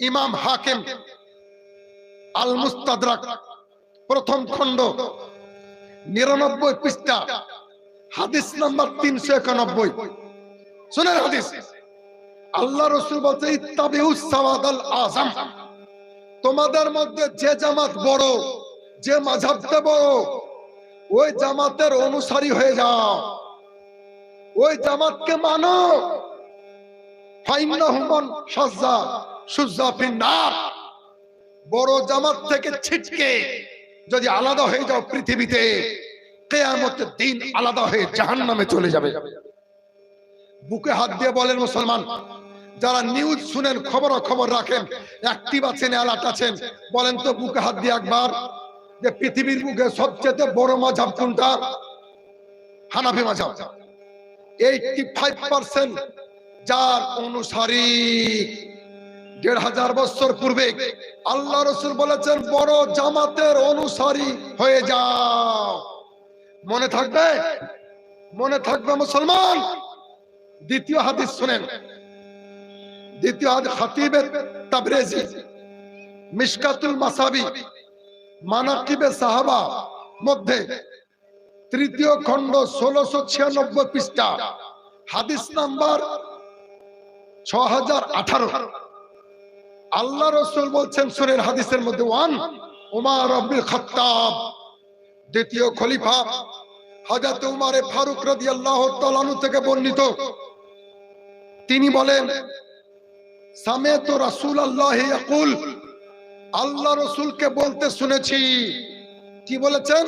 ইমাম হাকিম আল মুস্তাদরাক 1ম খণ্ড 99 পৃষ্ঠা হাদিস নাম্বার 391। শুনেন হাদিস, আল্লাহ রাসূল বলতে ইত্তাবিউস সাওয়াদাল আযম, তোমাদের মধ্যে যে জামাত বড়, যে মাযহাবতে বড়, ওই জামাতের অনুসারী হয়ে যাও, ওই জামাতকে মানো। ফাইন্নাহুম মান শাযযা শুযযা ফিন্নার, বড় জামাত থেকে ছিটকে যদি আলাদা হয়ে যাও পৃথিবীতে, কিয়ামতের দিন আলাদা হয়ে জাহান্নামে চলে যাবে। বুকে হাত দিয়ে বলেন মুসলমান, যারা নিউজ শুনেন, খবর রাখেন, অ্যাক্টিভ আছেন, অ্যালার্ট আছেন, বলেন তো বুকে হাত দিয়ে একবার যে পৃথিবীর বুকে সবচেয়ে বড় মাযহাব কোনটা? হানাফি মাযহাব। 85% যার অনুসারী। 1500 বছর পূর্বে আল্লাহ রাসূল বলেছেন বড় জামাতের অনুসারী হয়ে যাও। মনে থাকবে? মনে থাকবে মুসলমান। দ্বিতীয় হাদিস শুনেন, দ্বিতীয় হাদিস খাতিবে তাবরেজি মিশকাতুল মাসাবি মানাকিবে সাহাবা মধ্যে 3য় খণ্ড 1696 পৃষ্ঠা হাদিস নাম্বার 6018। আল্লাহ রাসূল বলছেন শুনেন হাদিসের মধ্যে, ওয়ান উমর ইবনে খাত্তাব, দ্বিতীয় খলিফা হযরত উমর ফারুক রাদিয়াল্লাহু তাআলা আনহু থেকে বর্ণিত, তিনি বলেন, সামি'তু রাসূলুল্লাহ ইয়াকুল, আল্লাহ রাসূলকে বলতে শুনেছি। কি বলেছেন?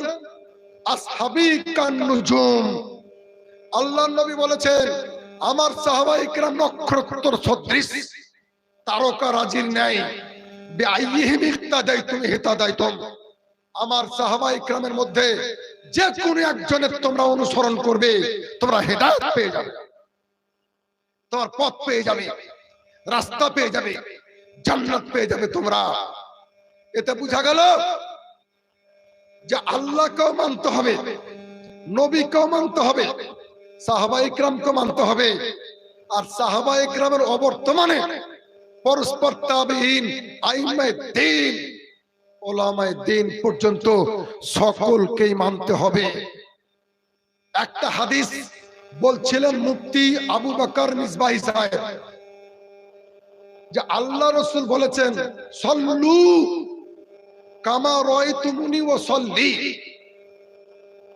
আসহাবী কান নুজুম, আল্লাহর নবী বলেছেন আমার সাহাবায়ে কিরাম নক্ষত্র সদৃশ, তারকা রাজির ন্যায়। বিআইয়িহিম ইক্তাদাইতুম ইহতাদাইতুম, আমার সাহাবায়ে কিরামের মধ্যে যে কোনো একজনের তোমরা অনুসরণ করবে, তোমরা হেদায়েত পেয়ে যাবে, তোমার পথ পেয়ে যাবে, রাস্তা পেয়ে যাবে, জান্নাত পেয়ে যাবে তোমরা। এতে বোঝা গেল যে আল্লাহকেও মানতে হবে, নবীকেও মানতে হবে, সাহাবায়ে কিরামকে মানতে হবে। আর সাহাবায়ে কিরামের অবর্তমানে পরস্পর তাবেঈন, আইম্মায়ে দ্বীন, উলামায়ে দ্বীন পর্যন্ত সকলকেই মানতে হবে। একটা হাদিস বলছিলেন মুফতি আবু বকর মিসবাহি সাহেব, যে আল্লাহ রাসূল বলেছেন সল্লু কামা রাআইতুমুনি ওয়াসাল্লি,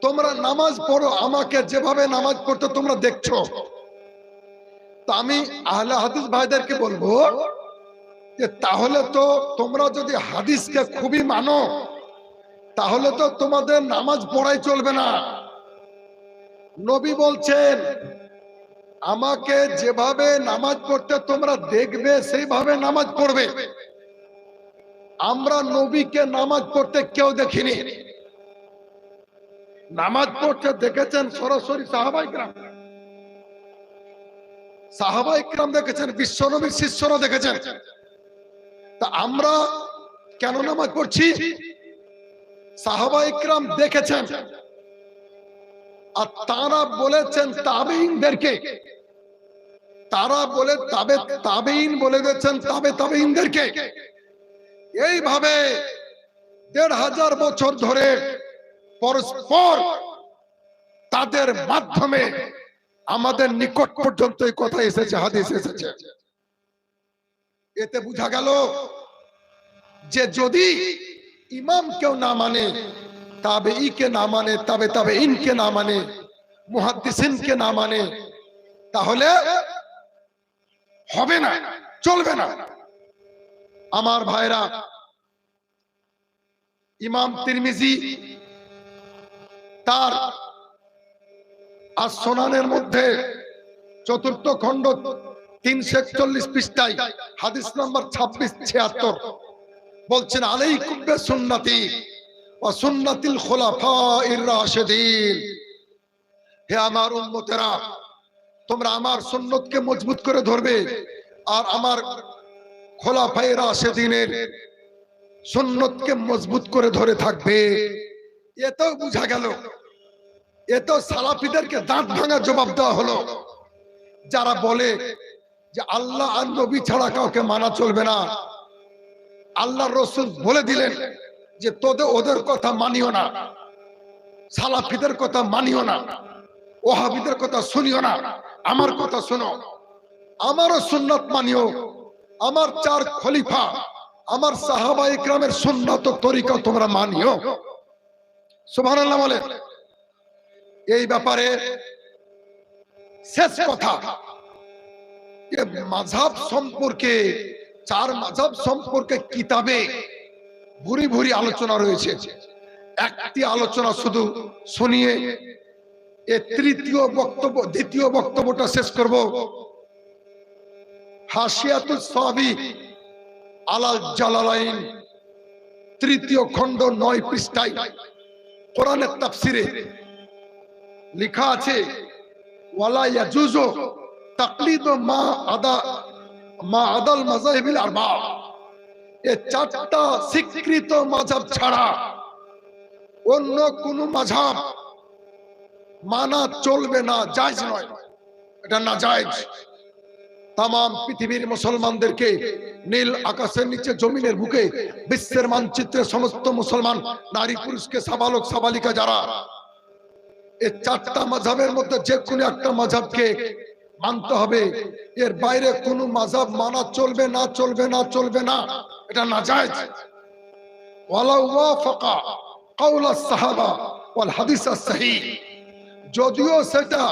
তোমরা নামাজ পড়ো আমাকে যেভাবে নামাজ পড়তে তোমরা দেখছো। তো আমি আহলে হাদিস ভাইদেরকে বলবো যে তাহলে তো তোমরা যদি হাদিসকে খুবই মানো, তাহলে তো তোমাদের নামাজ পড়াই চলবে না। নবী বলছেন আমাকে যেভাবে নামাজ পড়তে তোমরা দেখবে সেইভাবে নামাজ পড়বে। আমরা নবীকে নামাজ পড়তে কেউ দেখিনি। নামাজ পড়তে দেখেছেন সরাসরি সাহাবায়ে কিরাম, সাহাবায়ে কিরাম দেখেছেন, বিশ্বনবীর শিষ্যরা দেখেছেন। তা আমরা কেন নামাজ পড়ছি? সাহাবায়ে কিরাম দেখেছেন, আর তারা বলেছেন তাবেঈনদেরকে, তারা বলে তাবেঈন বলে দিয়েছেন তাবেঈনদেরকে। এইভাবে ১৫০০ বছর ধরে পরস্পর তাদের মাধ্যমে আমাদের নিকট পর্যন্ত এই কথা এসেছে, হাদিস এসেছে। এতে বোঝা গেল যে যদি ইমাম কেউ না মানে, তাবেঈকে না মানে, তাবেঈনকে না মানে, মুহাদ্দিসিনকে না মানে, তাহলে হবে না, চলবে না। আমার ভাইরা, ইমাম তিরমিজি তার as-সুনানের মধ্যে ৪র্থ খণ্ড ৩৪১ পৃষ্ঠায় হাদিস নাম্বার ২৬৭৬ বলছেন, আলাইকুম বিসুন্নতি ওয়া সুন্নাতিল খুলাফাইর রাশিদিন, হে আমার উম্মতেরা, তোমরা আমার সুন্নতকে মজবুত করে ধরবে আর আমার খোলাফায়ে রাশিদিনের সুন্নতকে মজবুত করে ধরে থাকবে। এতেও বোঝা গেল, এতো সালাফিদেরকে দাঁত ভাঙা জবাব দেওয়া হলো, যারা বলে যে আল্লাহ আর নবী ছাড়া কাউকে মানা চলবে না। আল্লাহর রাসূল বলে দিলেন যে ওদের কথা মানিও না, সালাফিদের কথা মানিও না, ওহাবিদের কথা শুনিও না, আমার কথা শোনো, আমারও সুন্নাত মানিও, আমার ৪ খলিফা, আমার সাহাবায়ে কিরামের সুন্নাত ও তরিকা তোমরা মানিও। সুবহানাল্লাহ বলে। এই ব্যাপারে শেষ কথা, মাযহাব সম্পর্কে, ৪ মাযহাব সম্পর্কে কিতাবে ভুরি ভুরি আলোচনা রয়েছে। একটি আলোচনা শুধু শুনিয়ে দ্বিতীয় বক্তব্যটা শেষ করব। হাশিয়াতুস সাবি আলাল জালালাইন ৩য় খণ্ড ৯ পৃষ্ঠায় কোরআনের তাফসিরে লেখা আছে, ওয়ালা ইয়াজুজু তাকলিদু মা আদাল মাযাহিবিল আরবা, এই ৪টা স্বীকৃত মাযহাব ছাড়া অন্য কোন মাযহাব মানা চলবে না, জায়েজ নয়, এটা না জায়েজ। তাম পৃথিবীর মুসলমানদেরকে নীল আকাশের নিচে জমিনের বুকে বিশ্বের মানচিত্রে সমস্ত মুসলমান নারী পুরুষকে, সাবালক সাবালিকা যারা এই ৪টা মাযহাবের মধ্যে যে কোনো একটা মাযহাবকে মানতে হবে, এর বাইরে কোনো মাযহাব মানা চলবে না, চলবে না, চলবে না, এটা নাজায়েজ। ওয়ালাউ ওয়াফাকা কাউল আস-সাহাবা ওয়াল হাদিস আস-সহিহ, যদিও সেটা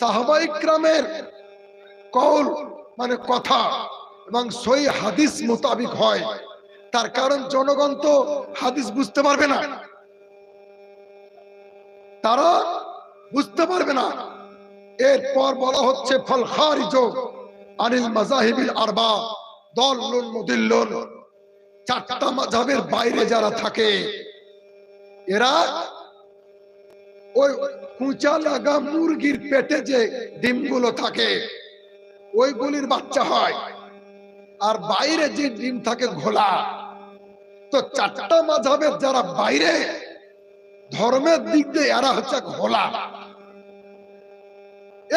সাহাবায়ে কিরামের কওল মানে কথা এবং সহিহ হাদিস মোতাবিক হয়, তার কারণ জনগণ তো হাদিস বুঝতে পারবে না, তারা বুঝতে পারবে না। এরপর বলা হচ্ছে ফাল খারিজ আনিল মাযাহিবিল আরবা দাল্লুন মুদিল্লুন, চারটা মাযহাবের বাইরে যারা থাকে এরা ওই কুঁচা লাগা মুরগির পেটে যে ডিমগুলো থাকে ওইগুলির বাচ্চা হয়, আর বাইরে যে ডিম থাকে ঘোলা। তো চারটা মাযহাবের যারা বাইরে ধর্মের দিক দিয়ে এরা হচ্ছে ঘোলা,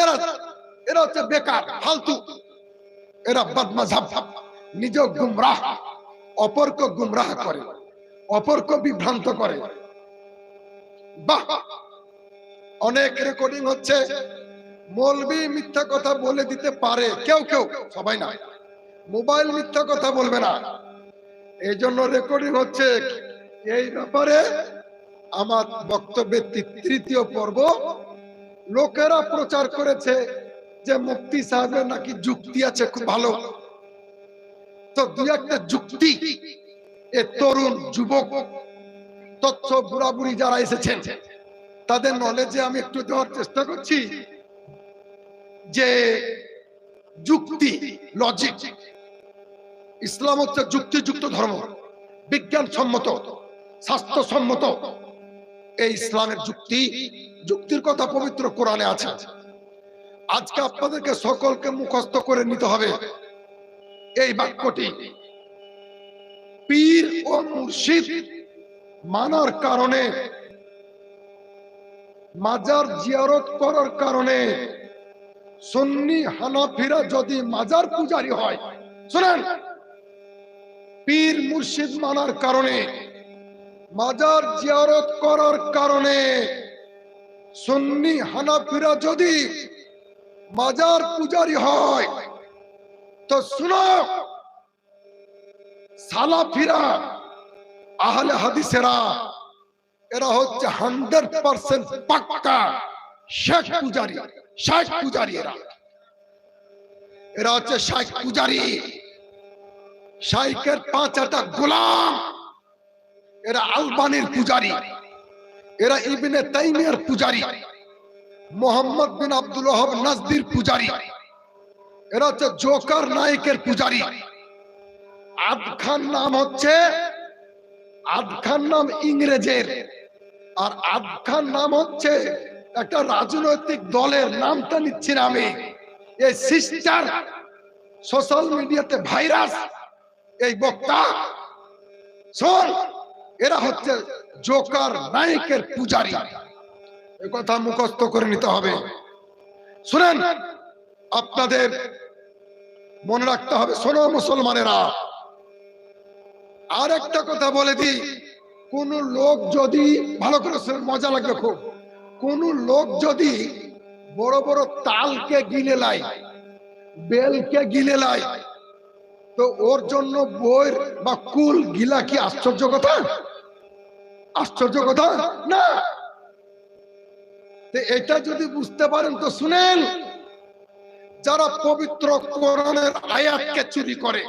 এরা এরা হচ্ছে বেকার ফালতু, এরা বদমাযহাব, নিজে গুমরাহ, অপরকে গুমরাহ করে, অপরকে বিভ্রান্ত করে। বাহ, অনেক রেকর্ডিং হচ্ছে, মৌলবি মিথ্যা কথা বলে দিতে পারে, কেউ কেউ, সবাই না। মোবাইল মিথ্যা কথা বলবে না, এই জন্য রেকর্ডিং হচ্ছে। এই ব্যাপারে আমার বক্তব্যের তৃতীয় পর্ব লোকেরা প্রচার করেছে যে মুফতি সাহেবের নাকি যুক্তি আছে খুব ভালো। তো দুই একটা যুক্তি এ তরুণ যুবক তথ্য বুড়াবুড়ি যারা এসেছেন তাদের নলেজে আমি একটু দেওয়ার চেষ্টা করছি যে যুক্তি, লজিক, ইসলাম হচ্ছে যুক্তিযুক্ত ধর্ম, বিজ্ঞানসম্মত, স্বাস্থ্যসম্মত। এই ইসলামের যুক্তির কথা পবিত্র কোরআনে আছে। আজকে আপনাদেরকে সকলকে মুখস্থ করে নিতে হবে এই বাক্যটি, পীর ও মুর্শিদ মানার কারণে, মাজার জিয়ারত করার কারণে সুন্নি হানাফিরা যদি মাজার পূজারী হয়, শুনেন, পীর মুর্শিদ মানার কারণে, মাজার জিয়ারত করার কারণে সুন্নি হানাফিরা যদি মাজার পূজারী হয়, তো শুনো, সালাফিরা, আহলে হাদিসেরা, এরা হচ্ছে 100% পাক্কা শেখ পূজারী, শেখ পূজারী। এরা হচ্ছে শেখ পূজারী, শাইখের 5টা গোলাম। এরা আলবানির পূজারী, এরা ইবনে তাইমিয়ার পূজারী, মোহাম্মদ বিন আব্দুল ওয়াহাব নাজদির পূজারী, এরা হচ্ছে জোকার নায়কের পূজারী। আদ খান নাম হচ্ছে, আদ খান নাম ইংরেজের, আর আদ খান নাম হচ্ছে একটা রাজনৈতিক দলের, নামটা নিচ্ছি না আমি। এই সিস্টার সোশ্যাল মিডিয়াতে ভাইরাস এই বক্তা, শোন, এরা হচ্ছে জোকার নায়কের পূজারী। এই কথা মুখস্থ করে নিতে হবে। শুনেন, আপনাদের মনে রাখতে হবে। শোনো মুসলমানেরা, আর একটা কথা বলে দিই, কোন লোক যদি, ভালো করে শুনে, মজা লাগবে খুব, কোন লোক যদি বড় বড় তালকে গিলে লাই, বেলকে গিলে লাই, তো ওর জন্য বইর বা কুল গিলা কি আশ্চর্য কথা? আশ্চর্য কথা না। এটা যদি বুঝতে পারেন তো শুনেন, যারা পবিত্র কোরআনের আয়াতকে চুরি করে,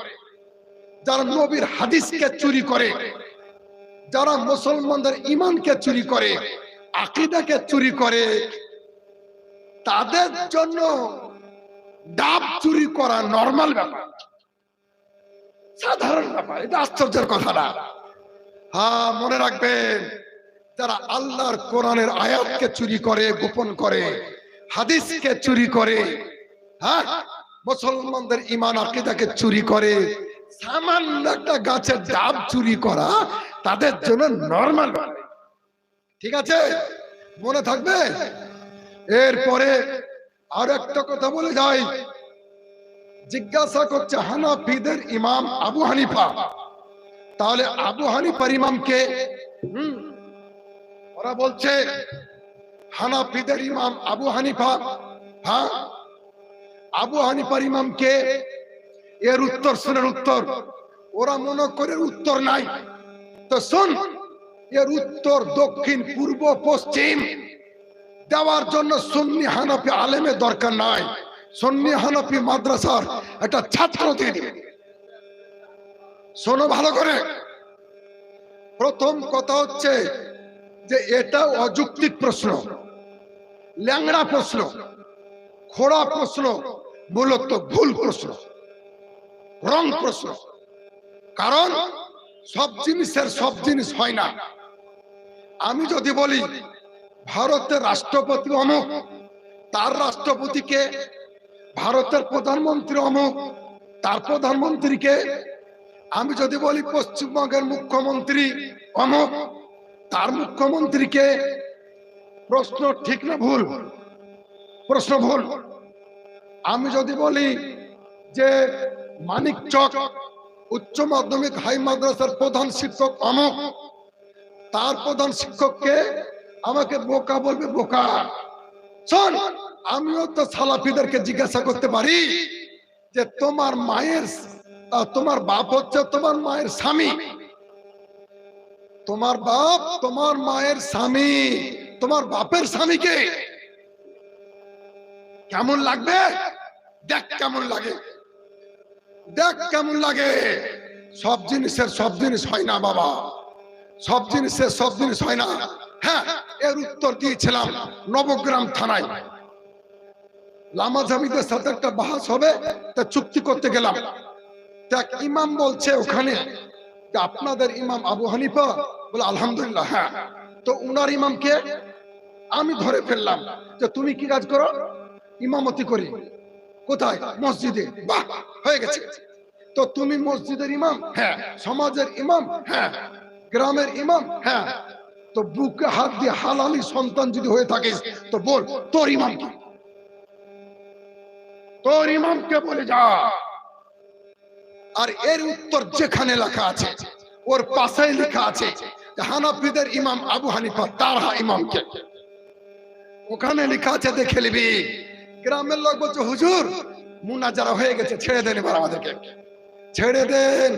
যারা নবীর হাদিসকে চুরি করে, যারা মুসলমানদের ঈমানকে চুরি করে, আকীদাকে চুরি করে, তাদের জন্য ডাব চুরি করা নরমাল ব্যাপার, সাধারণ ব্যাপার। এটা আশ্চর্যের কথা না। হ্যাঁ, মনে রাখবেন, যারা আল্লাহর কোরআনের আয়াতকে চুরি করে, গোপন করে, হাদিসকে চুরি করে, হ্যাঁ, মুসলমানদের ঈমান আকীদাকে চুরি করে, সামান্য একটা গাছের ডাব চুরি করা তাদের জন্য নরমাল। ঠিক আছে, মনে থাকবে। এরপরে আর একটা কথা বলে যাই, জিজ্ঞাসা করছে হানাফিদের ইমাম আবু হানিফা, তাহলে আবু হানিফার ইমামকে, ওরা বলছে হানাফিদের ইমাম আবু হানিফা, হ্যাঁ, আবু হানিফার ইমামকে? এর উত্তর শুনেন, উত্তর। ওরা মনে করে উত্তর নাই, তো শুন, এর উত্তর দক্ষিণ পূর্ব পশ্চিম দেওয়ার জন্য সুন্নি হানাফি আলেমের দরকার নাই, সুন্নি হানাফি মাদ্রাসার একটা ছাত্র দিয়ে দিবে। শোনো ভালো করে। প্রথম কথা হচ্ছে যে এটা অযৌক্তিক প্রশ্ন, ল্যাংড়া প্রশ্ন, খোড়া প্রশ্ন, মূলত ভুল প্রশ্ন, রং প্রশ্ন। কারণ সব জিনিসের সব জিনিস হয় না। আমি যদি বলি ভারতের রাষ্ট্রপতি অমুক, তার রাষ্ট্রপতিকে, ভারতের প্রধানমন্ত্রী অমুক, তার প্রধানমন্ত্রীকে, আমি যদি বলি পশ্চিমবঙ্গের মুখ্যমন্ত্রী অমুক, তার মুখ্যমন্ত্রীকে, প্রশ্ন ঠিক না ভুল? প্রশ্ন ভুল। আমি যদি বলি যে মানিকচক উচ্চ মাধ্যমিক হাই মাদ্রাসার প্রধান শিক্ষক অমুক, তার প্রধান শিক্ষককে আমাকে বোকা বলবে, বোকা। শোন, আমিও তো সালাফিদেরকে জিজ্ঞাসা করতে পারি যে তোমার মায়ের, তোমার বাপ হচ্ছে তোমার মায়ের স্বামী, তোমার বাপ তোমার মায়ের স্বামী, তোমার বাপের স্বামীকে কেমন লাগবে? দেখ কেমন লাগে, দেখ কেমন লাগে। সব জিনিসের সব জিনিস হয় না বাবা, সব জিনিসের সব জিনিস হয় না। হ্যাঁ, এর উত্তর দিয়েছিলাম নবগ্রাম থানায়। লামাজামিদের সাথে একটা বাহাস হবে, তা চুক্তি করতে গেলাম। দেখ, ইমাম বলছে ওখানে যে আপনাদের ইমাম আবু হানিফা, বলে আলহামদুলিল্লাহ। হ্যাঁ, তো উনার ইমামকে আমি ধরে ফেললাম যে তুমি কি কাজ করো? ইমামতি করি। কোথায়? মসজিদে। বাহ, হয়ে গেছে। তো তুমি মসজিদের ইমাম? হ্যাঁ। সমাজের ইমাম? হ্যাঁ। গ্রামের ইমাম? হ্যাঁ। তো বুকে হাত দিয়ে হালালি সন্তান যদি হয়ে থাকিস তো বল তোর ইমাম কি? তোর ইমামকে বলে যা। আর এর উত্তর যেখানে লেখা আছে ওর পাশেই লেখা আছে হানাফিদের ইমাম আবু হানিফা, তার ইমামকে। ওখানে লেখা আছে, দেখে নিবি। গ্রামের লোক বলছে হুজুর মুনাজারা হয়ে গেছে, ছেড়ে দেন এবার আমাদেরকে, ছেড়ে দেন,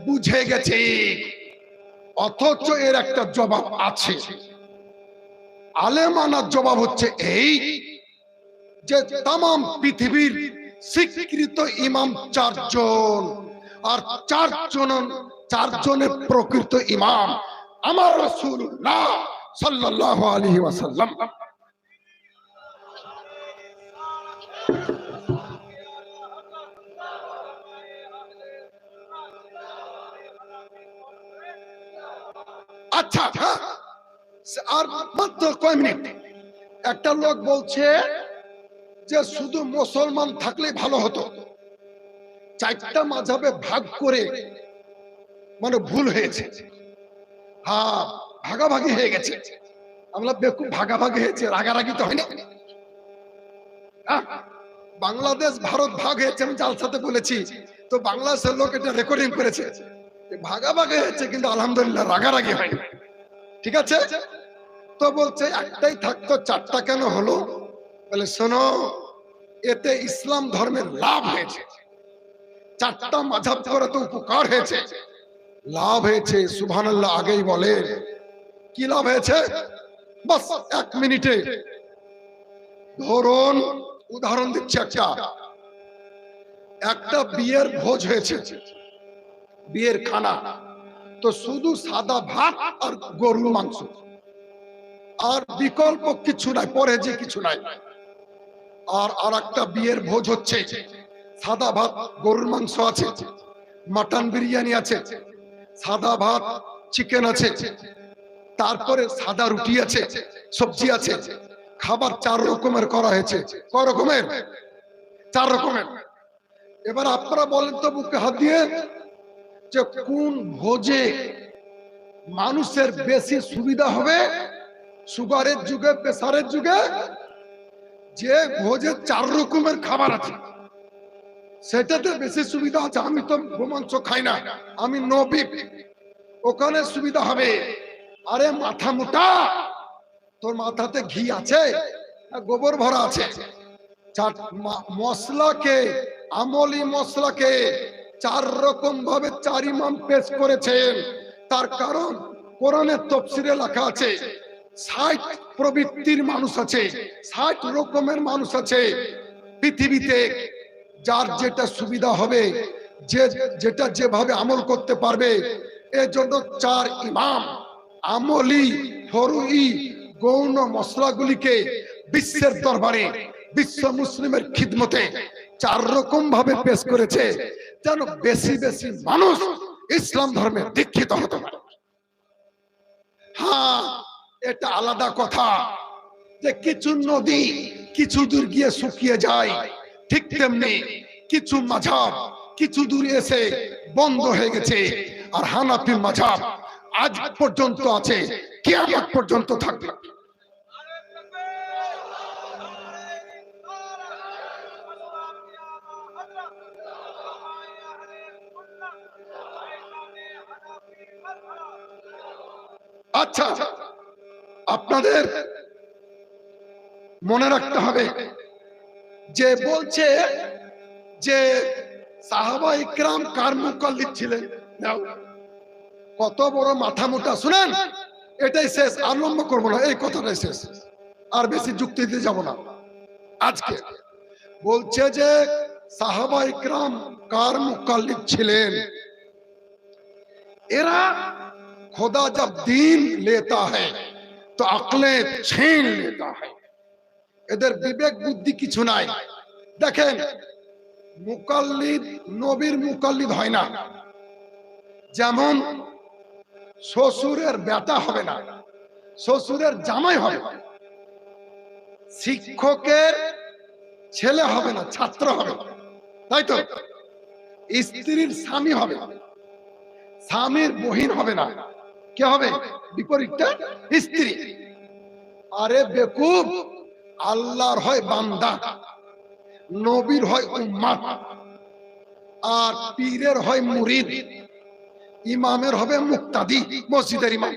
বুঝে গেছি। অথচ এর একটা জবাব আছে। আলেমানার জবাব হচ্ছে এই যে তাম পৃথিবীর স্বীকৃত ইমাম চারজন, আর চারজনের প্রকৃত ইমাম আমার রাসূলুল্লাহ সাল্লাল্লাহু আলাইহি ওয়াসাল্লাম। আচ্ছা, আর মাত্র কয় মিনিট। একটা লোক বলছে যে শুধু মুসলমান থাকলে ভালো হতো, চারটা মাযহাবে ভাগ করে মানে ভুল হয়েছে। হ্যাঁ, ভাগাভাগি হয়ে গেছে। আমরা বেকুব, ভাগাভাগি হয়েছে, রাগারাগি তো হয়নি। বাংলাদেশ ভারত ভাগ হয়েছে, আমি জালসাতে বলেছি, তো বাংলাদেশের লোক এটা রেকর্ডিং করেছে। ভাগাভাগি হয়েছে কিন্তু আলহামদুলিল্লাহ রাগারাগি হয়নি। ঠিক আছে? তো বলছে একটাই থাকতো, চারটা কেন হলো? বলে শোনো, এতে ইসলাম ধর্মের লাভ হয়েছে, চারটা মাযহাব করে তো উপকার হয়েছে, লাভ হয়েছে। সুবহানাল্লাহ। আগেই বলে কি লাভ হয়েছে? বাস এক মিনিটে ধরুন, উদাহরণ দিচ্ছি। একটা বিয়ের ভোজ হয়েছে, বিয়ের খানা, তো শুধু সাদা ভাত আর গরুর মাংস, আর বিকল্প কিছু নাই, পরে যে কিছু নাই। আর একটা বিয়ের ভোজ হচ্ছে, সাদা ভাত, গরুর মাংস আছে, মাটন বিরিয়ানি আছে, সাদা ভাত, চিকেন আছে, তারপরে সাদা রুটি আছে, সবজি আছে। খাবার চার রকমের করা হয়েছে। কয় রকমের? চার রকমের। এবার আপনারা বলেন তো বুকে হাত দিয়ে যে কোন ভোজে মানুষের বেশি সুবিধা হবে? সুগারের যুগে, প্রেসারের যুগে, যে ভোজে চার রকমের খাবার আছে সেটাতে বেশি সুবিধা আছে। আমি তো গোমাংস খাই না, আমি নবী, ওখানে সুবিধা হবে। আরে মাথা মোটা, তোর মাথাতে ঘি আছে, গোবর ভরা আছে, মশলাকে, আমলি মশলাকে 4 রকম ভাবে 4 ইমাম পেশ করেছেন। তার কারণ কোরআনের তাফসীরে লেখা আছে 60 প্রবৃত্তির মানুষ আছে, 60 রকমের মানুষ আছে পৃথিবীতে। যার যেটা সুবিধা হবে, যে যেটা যেভাবে আমল করতে পারবে, এজন্য 4 ইমাম আমলি, ফরুই, গৌণ মশলাগুলিকে বিশ্বের দরবারে, বিশ্ব মুসলিমের খিদমতে 4 রকম ভাবে পেশ করেছে, যেন বেশি বেশি মানুষ ইসলাম ধর্মে দীক্ষিত হতে পারে। হ্যাঁ, এটা আলাদা কথা যে কিছু নদী কিছু দূর গিয়ে শুকিয়ে যায়, ঠিক তেমনি কিছু মাযহাব কিছু দূর এসে বন্ধ হয়ে গেছে। আর হানাফি মাযহাব আজ পর্যন্ত আছে, কিয়ামত পর্যন্ত থাকবে। আচ্ছা, আপনাদের মনে রাখতে হবে যে বলছে যে সাহাবা ইকরাম কার মুকাল্লিদ ছিলেন। নাও, কত বড় মাথা মোটা, শুনেন, এটাই শেষ, আর লম্বা করবো না, এই কথাটাই শেষ, আর বেশি যুক্তি দিতে যাব না। আজকে বলছে যে সাহাবা ইকরাম কার মুকাল্লিদ ছিলেন। এরা खुदा जब दीन लेता है तो अकलें छीन लेता है। এদের বিবেক বুদ্ধি কিছু নাই। দেখেন, মুকাল্লিদ নবীর মুকাল্লিদ হয় না। যেমন শ্বশুরের বেটা হবে না, শ্বশুরের জামাই হবে। শিক্ষকের ছেলে হবে না, ছাত্র হবে, তাই তো? স্ত্রীর স্বামী হবে, স্বামীর বহিন হবে না, কে হবে? বিপরীতটা স্ত্রী। আরে বেকুব, আল্লাহর হয় বান্দা, নবীর হয় উম্মত, আর পীরের হয় মুরিদ, ইমামের হবে মুক্তাদি, মসজিদের ইমাম।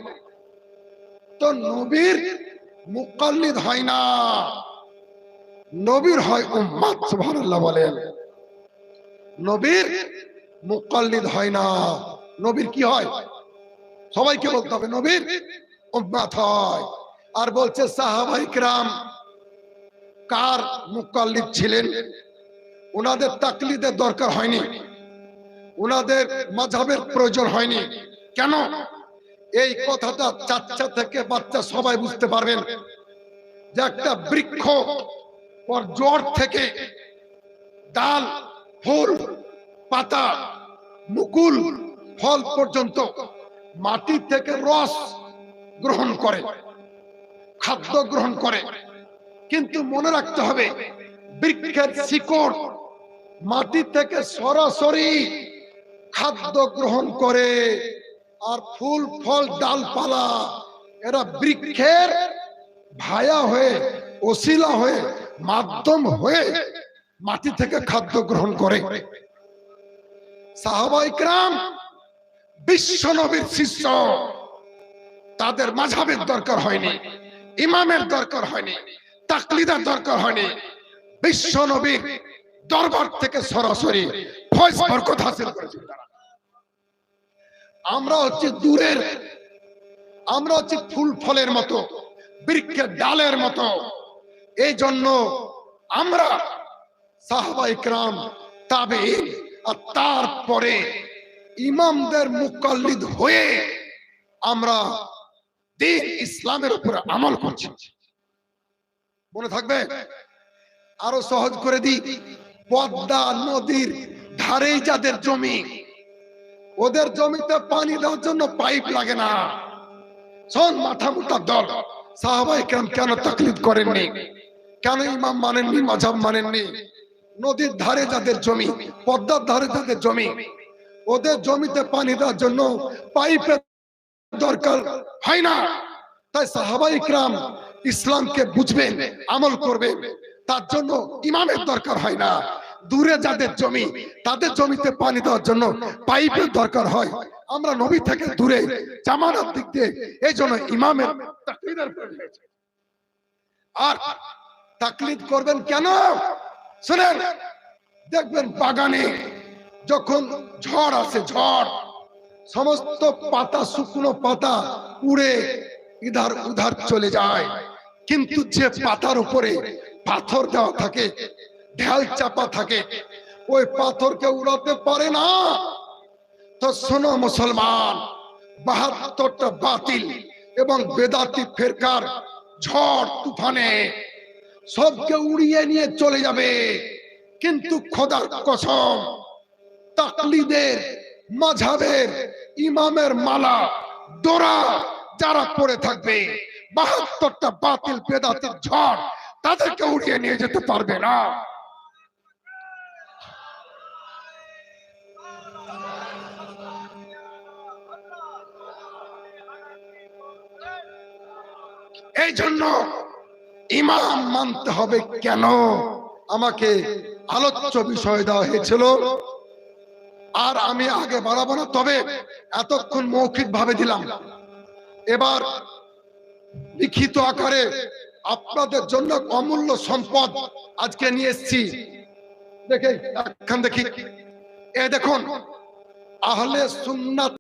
তো নবীর মুকাল্লিদ হয় না, নবীর হয় উম্মত। সুবহানাল্লাহ বলেন। নবীর মুকাল্লিদ হয় না, নবীর কি হয়? সবাইকে বলতে হবে নবীর উম্মত হয়। আর বলছে সাহাবা ইকরাম কার মুকাল্লিদ ছিলেন। ওনাদের তাকলিদের দরকার হয়নি, ওনাদের মাযহাবের প্রয়োজন হয়নি। কেন? এই কথাটা বাচ্চা থেকে বাচ্চা সবাই বুঝতে পারবেন যে একটা বৃক্ষ ওর জড় থেকে ডাল, ফুল, পাতা, মুকুল, ফল পর্যন্ত মাটি থেকে রস গ্রহণ করে, খাদ্য গ্রহণ করে। কিন্তু মনে রাখতে হবে, বৃক্ষের শিকড় মাটি থেকে সরাসরি খাদ্য গ্রহণ করে, আর ফুল, ফল, ডালপালা এরা বৃক্ষের ভায়া হয়ে, ওসিলা হয়ে, মাধ্যম হয়ে মাটি থেকে খাদ্য গ্রহণ করে। সাহাবা ইকরাম বিশ্ব নবীর শিষ্য, তাদের মাযহাবের দরকার হয়নি, ইমামের দরকার হয়নি, তাকলিদের দরকার হয়নি। বিশ্ব নবীর দরবার থেকে সরাসরি ফয়েজ বরকত হাসিল করেছে তারা। আমরা হচ্ছে দূরের, আমরা হচ্ছে ফুল ফলের মতো, বৃক্ষের ডালের মতো। এই জন্য আমরা সাহাবা ইকরাম, তাবেঈন, আর তারপরে ইমামদের মুকাল্লিদ হয়ে আমরা দ্বীন ইসলামের উপরে আমল করছি। মনে থাকবে? আরো সহজ করে দিই, পদ্মা নদীর ধারে যাদের জমি, ওদের জমিতে পানি দেওয়ার জন্য পাইপ লাগে না। শোন মাথা মোটা দল, সাহাবায়ে কেরাম কেন তাকলিদ করেননি? কেন ইমাম মানেননি, মাযহাব মানেননি? নদীর ধারে যাদের জমি, পদ্মার ধারে যাদের জমি, ওদের জমিতে পানি দেওয়ার জন্য পাইপের দরকার হয় না। তাই সাহাবায়ে কেরাম ইসলামকে বুঝবেন, আমল করবেন, তার জন্য ইমামের দরকার হয় না। দূরে যাদের জমি, তাদের জমিতে পানি দেওয়ার জন্য পাইপের দরকার হয়। আমরা নবী থেকে দূরে, জামানার দিক দিয়ে, এই জন্য ইমামের তাকলিদের প্রয়োজন হয়েছে। আর তাকলিদ করবেন কেন? শুনেন, দেখবেন বাগানে যখন ঝড় আসে, ঝড়, সমস্ত পাতা, শুকনো পাতা উড়ে ইধার উধার চলে যায়, কিন্তু যে পাতার উপরে পাথর দেওয়া থাকে, ঢাল চাপা থাকে, ওই পাথরকে উড়াতে পারে না। তো শোনো মুসলমান, ৭২টা বাতিল এবং বেদাতি ফেরকার ঝড় তুফানে সবকে উড়িয়ে নিয়ে চলে যাবে, কিন্তু খোদার কসম, তাকলিদের, মাঝহাবের ইমামের মালা, দোরা যারা পড়ে থাকবে, ৭২টা বাতিল বেদাতির ঝড় তাদেরকে উড়িয়ে নিয়ে যেতে পারবে না। এই জন্য ইমাম মানতে হবে কেন? আমাকে আলোচ্য বিষয় দেওয়া হয়েছিল, আর আমি আগে বাড়াবো না, তবে এতক্ষণ মৌখিক ভাবে দিলাম, এবার লিখিত আকারে আপনাদের জন্য অমূল্য সম্পদ আজকে নিয়ে এসেছি। দেখে একখান দেখি, এ দেখুন, আহলে সুন্নাত